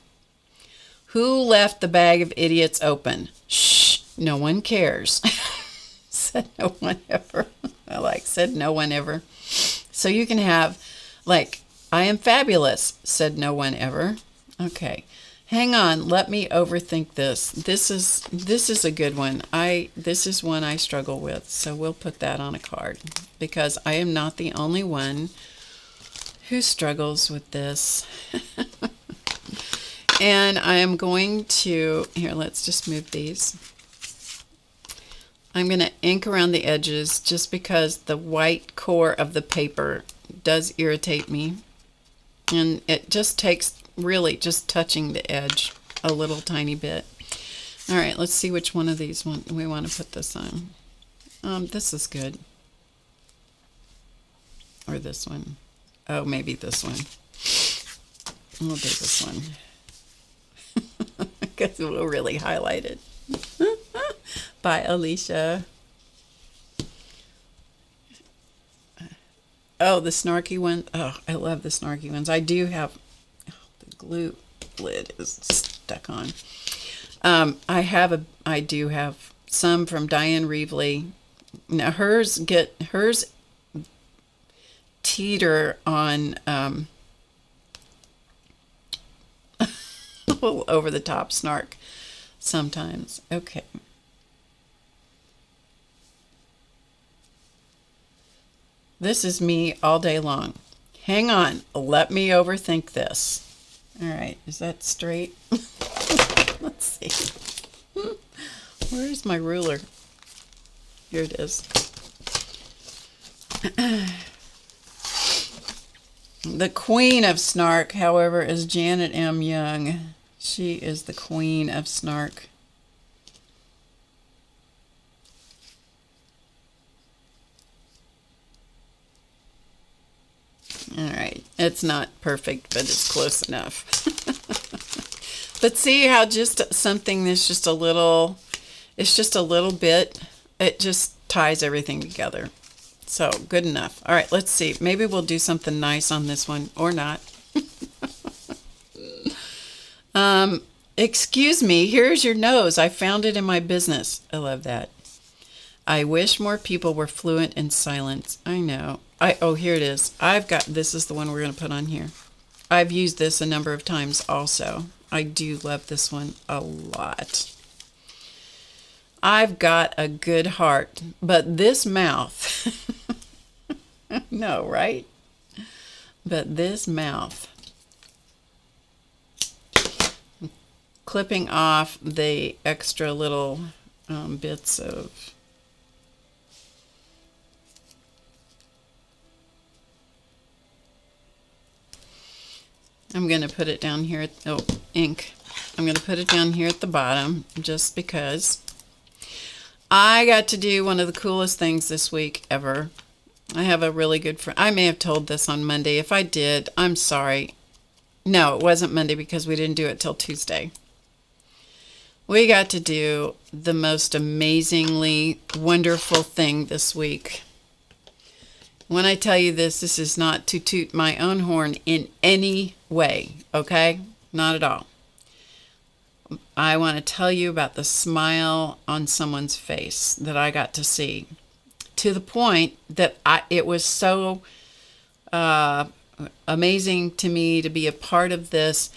Who left the bag of idiots open? Shh, no one cares. Said no one ever. Said no one ever. So you can have, like, I am fabulous, said no one ever. Okay. Hang on, let me overthink this. This is a good one. This is one I struggle with, so we'll put that on a card, because I am not the only one who struggles with this. And I am going to, here, let's just move these. I'm going to ink around the edges just because the white core of the paper does irritate me. And it just takes really just touching the edge a little tiny bit. All right, let's see which one of these we want to put this on. This is good. Or this one. Oh, maybe this one. We'll do this one. Because we'll really highlight it. By Alicia. Oh, the snarky one. Oh, I love the snarky ones. I do have... Oh, the glue lid is stuck on. I do have some from Diane Reevely. Now hers teeter on a little over the top snark sometimes. Okay. This is me all day long. Hang on, let me overthink this. All right, is that straight? Let's see. Where's my ruler? Here it is. The queen of snark, however, is Janet M. Young. She is the queen of snark. All right, it's not perfect, but it's close enough. But see how just something that's just a little, it's just a little bit, it just ties everything together. So good enough. All right, let's see. Maybe we'll do something nice on this one or not. Excuse me, here's your nose. I found it in my business. I love that. I wish more people were fluent in silence. I know. Oh, here it is. This is the one we're going to put on here. I've used this a number of times also. I do love this one a lot. I've got a good heart, but this mouth, no, right? But this mouth, clipping off the extra little bits of I'm going to put it down here at, ink. I'm going to put it down here at the bottom just because I got to do one of the coolest things this week ever. I have a really good friend. I may have told this on Monday. If I did, I'm sorry. No, it wasn't Monday because we didn't do it till Tuesday. We got to do the most amazingly wonderful thing this week. When I tell you this, this is not to toot my own horn in any way, okay? Not at all. I want to tell you about the smile on someone's face that I got to see, to the point that it was so amazing to me to be a part of this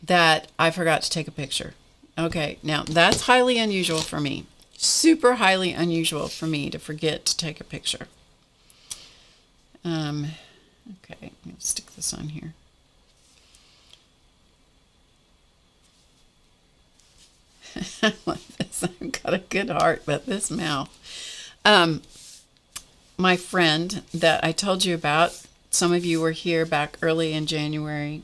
that I forgot to take a picture. Okay, now that's highly unusual for me. Super highly unusual for me to forget to take a picture. Okay, I'm going to stick this on here. I love this. I've got a good heart, but this mouth. My friend that I told you about, some of you were here back early in January,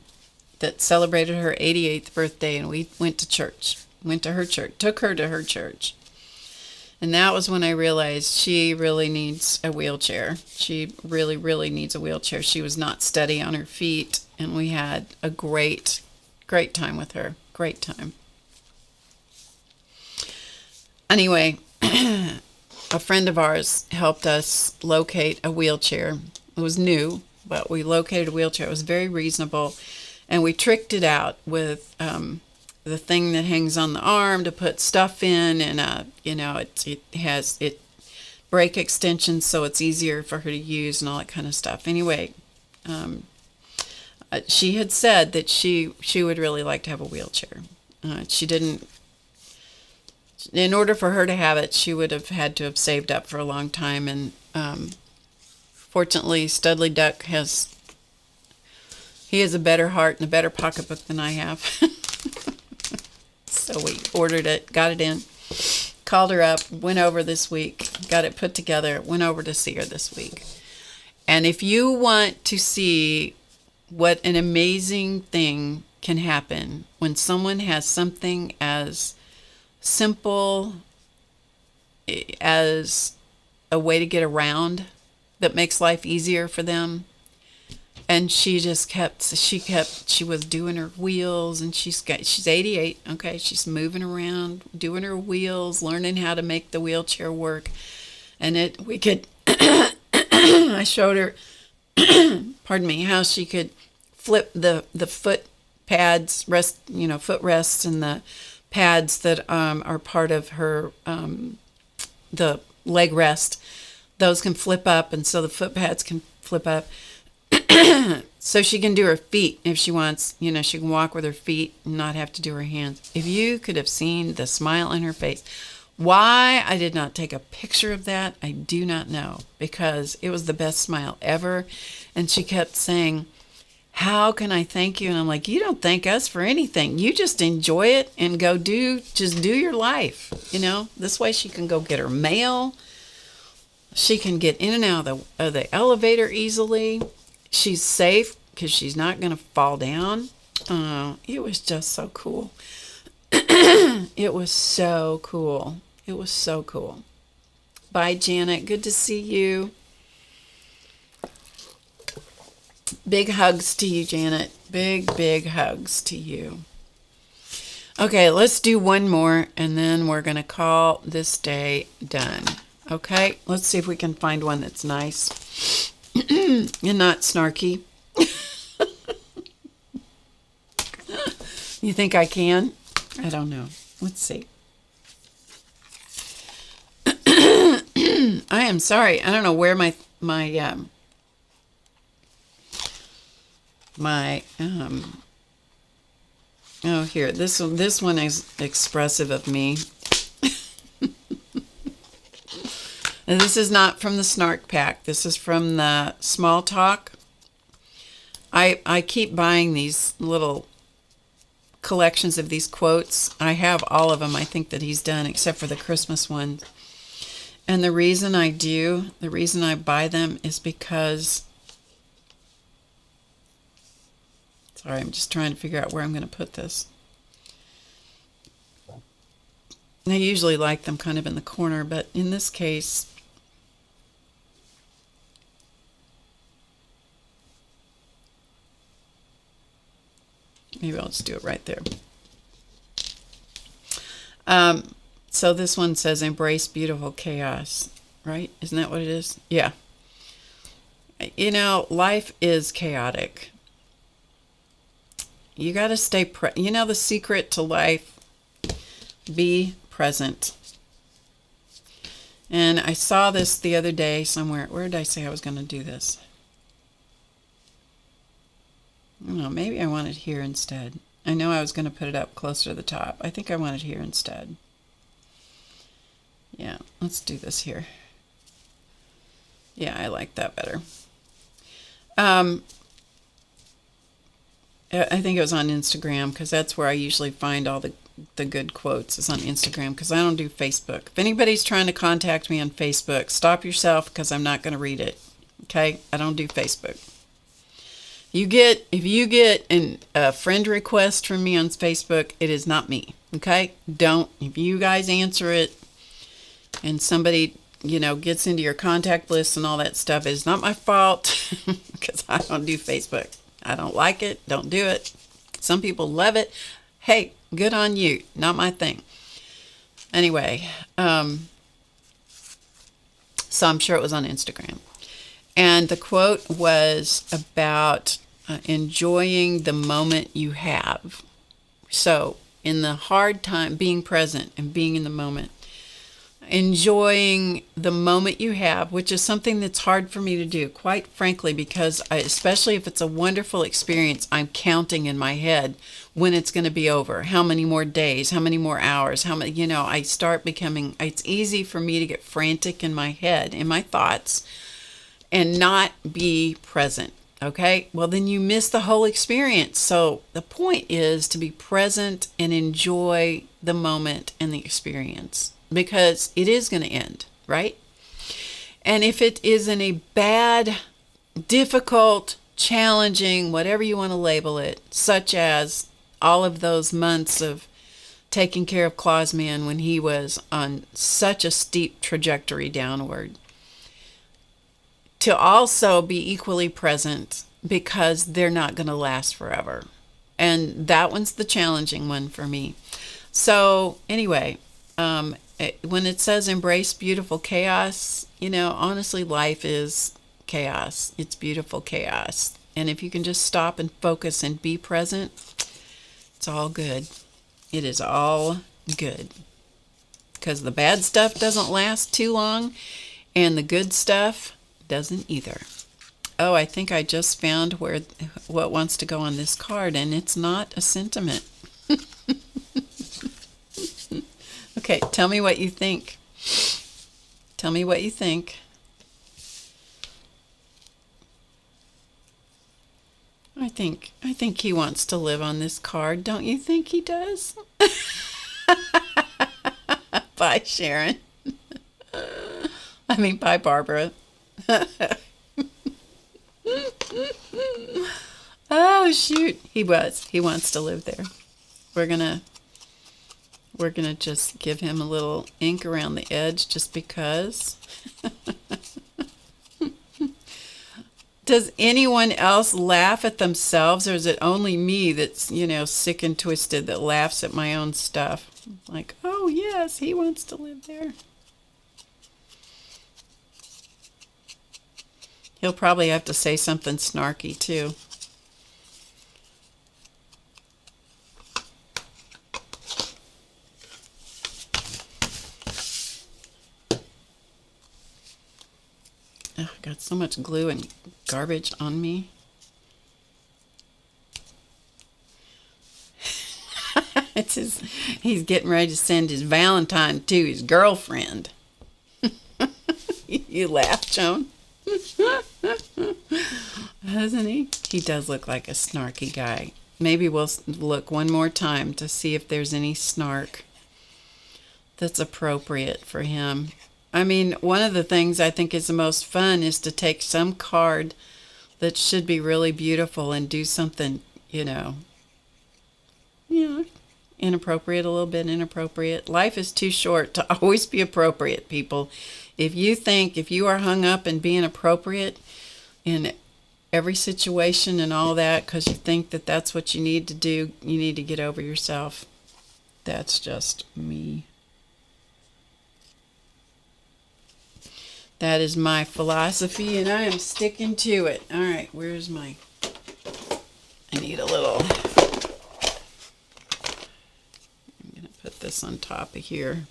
that celebrated her 88th birthday, and we went to church. Went to her church, took her to her church. And that was when I realized she really needs a wheelchair. She really, really needs a wheelchair. She was not steady on her feet, and we had a great, great time with her. Great time. Anyway, a friend of ours helped us locate a wheelchair. It was new, but we located a wheelchair. It was very reasonable, and we tricked it out with the thing that hangs on the arm to put stuff in, and it has brake extensions, so it's easier for her to use and all that kind of stuff. Anyway, she had said that she would really like to have a wheelchair. She didn't. In order for her to have it, she would have had to have saved up for a long time, and fortunately, Studley Duck has a better heart and a better pocketbook than I have. So we ordered it, got it in, called her up, went over this week, got it put together, went over to see her this week. And if you want to see what an amazing thing can happen when someone has something as simple as a way to get around that makes life easier for them, and she was doing her wheels, and she's 88, okay, she's moving around, doing her wheels, learning how to make the wheelchair work, and I showed her, pardon me, how she could flip the foot pads, foot rests, and the pads that are part of her the leg rest, those can flip up, and so the foot pads can flip up. So she can do her feet if she wants. You know, she can walk with her feet and not have to do her hands. If you could have seen the smile on her face. Why I did not take a picture of that, I do not know, because it was the best smile ever. And she kept saying, how can I thank you? And I'm like, you don't thank us for anything. You just enjoy it and go just do your life. You know, this way she can go get her mail. She can get in and out of the elevator easily. She's safe because she's not going to fall down. It was just so cool. It was so cool. It was so cool. Bye, Janet. Good to see you. Big hugs to you, Janet. Big, big hugs to you. Okay, let's do one more, and then we're going to call this day done. Okay, let's see if we can find one that's nice and not snarky. You think I can? I don't know. Let's see. I am sorry. I don't know where my oh, here. This one is expressive of me. And this is not from the Snark Pack. This is from the Small Talk. I keep buying these little collections of these quotes. I have all of them, I think, that he's done, except for the Christmas one. And the reason I buy them is because, sorry, I'm just trying to figure out where I'm going to put this. I usually like them kind of in the corner, but in this case, maybe I'll just do it right there. So this one says, embrace beautiful chaos, right? Isn't that what it is? Yeah. You know, life is chaotic. You got to stay you know the secret to life? Be present. And I saw this the other day somewhere. Where did I say I was going to do this? I don't know, maybe I want it here instead. I know I was going to put it up closer to the top. I think I want it here instead. Yeah, let's do this here. Yeah, I like that better. I think it was on Instagram, because that's where I usually find all the good quotes, is on Instagram, because I don't do Facebook. If anybody's trying to contact me on Facebook, stop yourself, because I'm not going to read it. Okay? I don't do Facebook. If you get a friend request from me on Facebook, it is not me. Okay? If you guys answer it and somebody, gets into your contact list and all that stuff, it's not my fault, because I don't do Facebook. I don't like it. Don't do it. Some people love it. Hey, good on you. Not my thing. Anyway, so I'm sure it was on Instagram. And the quote was about enjoying the moment you have. So in the hard time, being present and being in the moment. Enjoying the moment you have, which is something that's hard for me to do, quite frankly, because especially if it's a wonderful experience, I'm counting in my head when it's going to be over, how many more days, how many more hours, how many, I start becoming, it's easy for me to get frantic in my head, in my thoughts, and not be present. Okay, well then you miss the whole experience. So the point is to be present and enjoy the moment and the experience, because it is going to end, right? And if it is in a bad, difficult, challenging, whatever you want to label it, such as all of those months of taking care of Clausman when he was on such a steep trajectory downward, to also be equally present, because they're not going to last forever. And that one's the challenging one for me. So anyway, when it says embrace beautiful chaos, honestly, life is chaos. It's beautiful chaos. And if you can just stop and focus and be present, it's all good. It is all good. because the bad stuff doesn't last too long and the good stuff doesn't either. Oh, I think I just found what wants to go on this card, and it's not a sentiment. Okay, tell me what you think. Tell me what you think. I think he wants to live on this card. Don't you think he does? Bye, Sharon. Bye, Barbara. Oh, shoot. He wants to live there. We're gonna just give him a little ink around the edge just because. Does anyone else laugh at themselves, or is it only me that's, sick and twisted that laughs at my own stuff? Like, oh yes, he wants to live there. He'll probably have to say something snarky too. Oh, I got so much glue and garbage on me. He's getting ready to send his Valentine to his girlfriend. You laugh, Joan. Doesn't he? He does look like a snarky guy. Maybe we'll look one more time to see if there's any snark that's appropriate for him. One of the things I think is the most fun is to take some card that should be really beautiful and do something, inappropriate, a little bit inappropriate. Life is too short to always be appropriate, people. If you are hung up in being appropriate in every situation and all that because you think that that's what you need to do, you need to get over yourself. That's just me. That is my philosophy, and I am sticking to it. All right, where's my... I need a little... I'm going to put this on top of here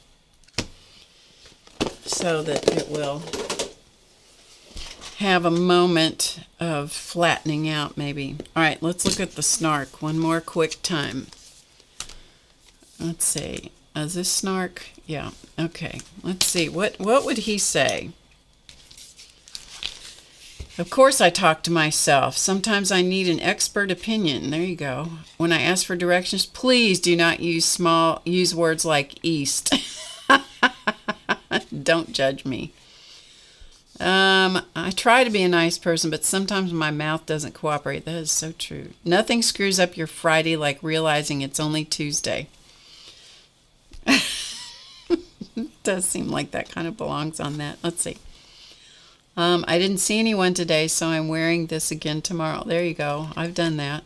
so that it will have a moment of flattening out, maybe. All right, let's look at the snark one more quick time. Let's see. Is this snark? Yeah. Okay. Let's see. What would he say? Of course I talk to myself. Sometimes I need an expert opinion. There you go. When I ask for directions, please do not use words like east. Don't judge me. I try to be a nice person, but sometimes my mouth doesn't cooperate. That is so true. Nothing screws up your Friday like realizing it's only Tuesday. Does seem like that kind of belongs on that. Let's see. I didn't see anyone today, so I'm wearing this again tomorrow. There you go. I've done that.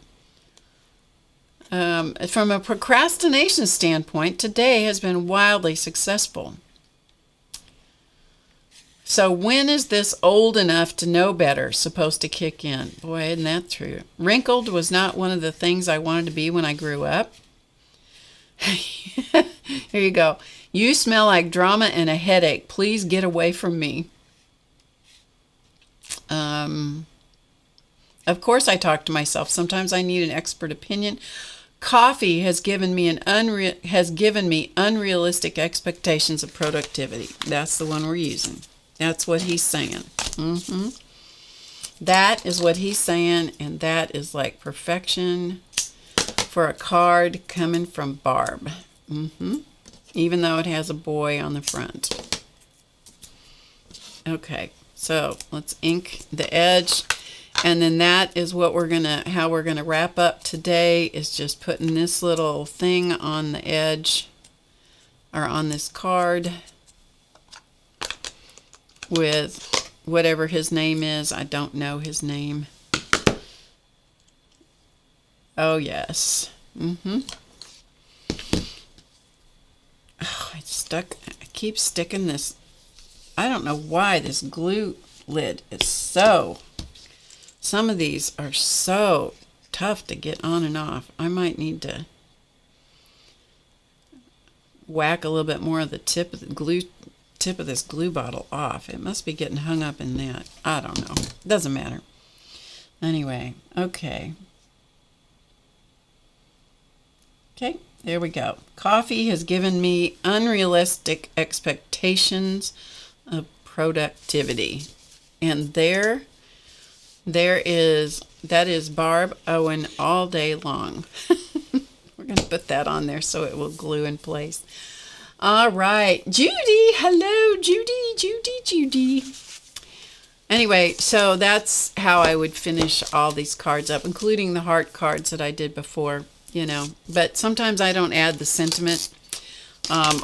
From a procrastination standpoint, today has been wildly successful. So when is this old enough to know better supposed to kick in? Boy, isn't that true? Wrinkled was not one of the things I wanted to be when I grew up. Here you go. You smell like drama and a headache. Please get away from me. Of course I talk to myself. Sometimes I need an expert opinion. Coffee has given me unrealistic expectations of productivity. That's the one we're using. That's what he's saying. That is what he's saying, and that is like perfection for a card coming from Barb. Even though it has a boy on the front. Okay, so let's ink the edge. And then that is what how we're gonna wrap up today, is just putting this little thing on the edge or on this card with whatever his name is. I don't know his name. Oh yes. Oh, I keep sticking this. I don't know why this glue lid is so... Some of these are so tough to get on and off. I might need to whack a little bit more of the tip of this glue bottle off. It must be getting hung up in that. I don't know. Doesn't matter. Anyway, okay. Okay, there we go. Coffee has given me unrealistic expectations of productivity. And that is Barb Owen all day long. We're going to put that on there so it will glue in place. All right, Judy. Hello, Judy. Anyway, so that's how I would finish all these cards up, including the heart cards that I did before, you know. But sometimes I don't add the sentiment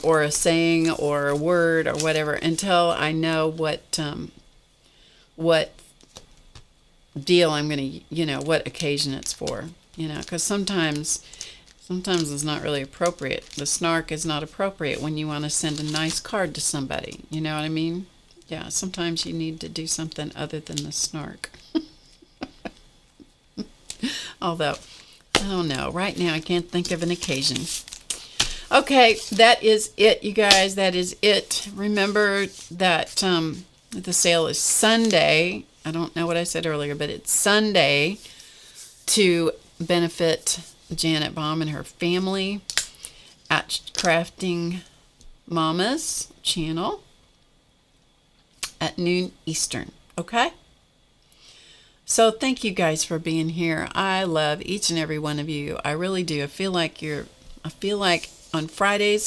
or a saying or a word or whatever until I know what deal I'm going to, you know, what occasion it's for, you know, because sometimes it's not really appropriate. The snark is not appropriate when you want to send a nice card to somebody. You know what I mean? Yeah, sometimes you need to do something other than the snark. Although, I don't know. Right now, I can't think of an occasion. Okay, that is it, you guys. That is it. Remember that the sale is Sunday. I don't know what I said earlier, but it's Sunday to benefit Janet Baum and her family at Crafting Mama's channel at noon Eastern. Okay? So thank you guys for being here. I love each and every one of you. I really do. I feel like on Friday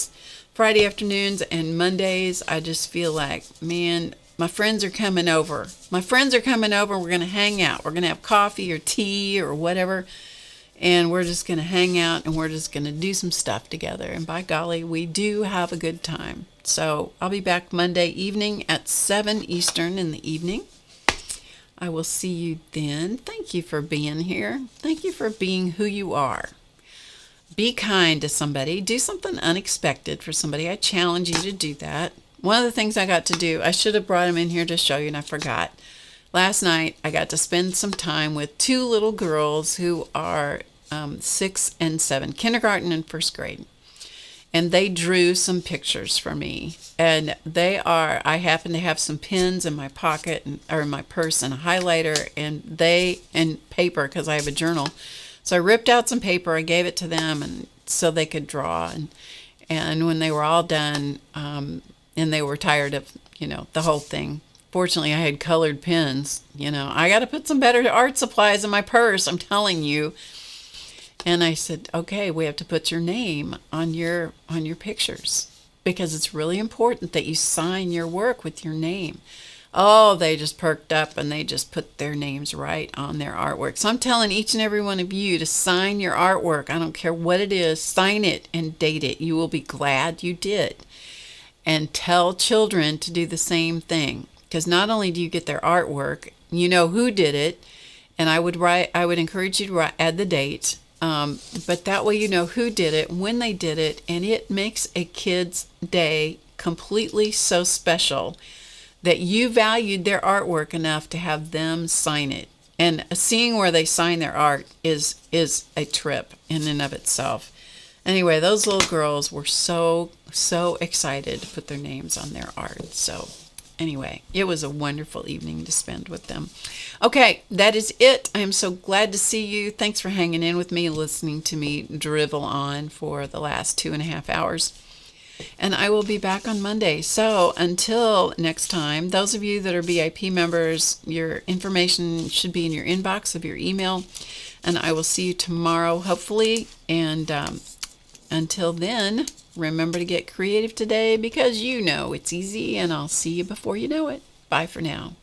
afternoons and Mondays, I just feel like, man, my friends are coming over. We're going to hang out. We're going to have coffee or tea or whatever. And we're just going to hang out and we're just going to do some stuff together. And by golly, we do have a good time. So I'll be back Monday evening at 7 Eastern in the evening. I will see you then. Thank you for being here. Thank you for being who you are. Be kind to somebody. Do something unexpected for somebody. I challenge you to do that. One of the things I got to do, I should have brought them in here to show you and I forgot. Last night, I got to spend some time with two little girls who are 6 and 7, kindergarten and first grade. And they drew some pictures for me. And I happen to have some pens in my pocket or in my purse and a highlighter and paper because I have a journal. So I ripped out some paper, I gave it to them and so they could draw. And when they were all done, and they were tired of, you know, the whole thing. Fortunately, I had colored pens. You know, I got to put some better art supplies in my purse, I'm telling you. And I said, okay, we have to put your name on your pictures because it's really important that you sign your work with your name. Oh, they just perked up and they just put their names right on their artwork. So I'm telling each and every one of you to sign your artwork. I don't care what it is. Sign it and date it. You will be glad you did. And tell children to do the same thing. Because not only do you get their artwork, you know who did it, and I would encourage you to add the date, but that way you know who did it, when they did it, and it makes a kid's day completely so special that you valued their artwork enough to have them sign it. And seeing where they sign their art is a trip in and of itself. Anyway, those little girls were so excited to put their names on their art. So anyway, it was a wonderful evening to spend with them. Okay, that is it. I am so glad to see you. Thanks for hanging in with me, listening to me drivel on for the last 2.5 hours. And I will be back on Monday. So until next time, those of you that are VIP members, your information should be in your inbox of your email. And I will see you tomorrow, hopefully. And until then, remember to get creative today because you know it's easy, and I'll see you before you know it. Bye for now.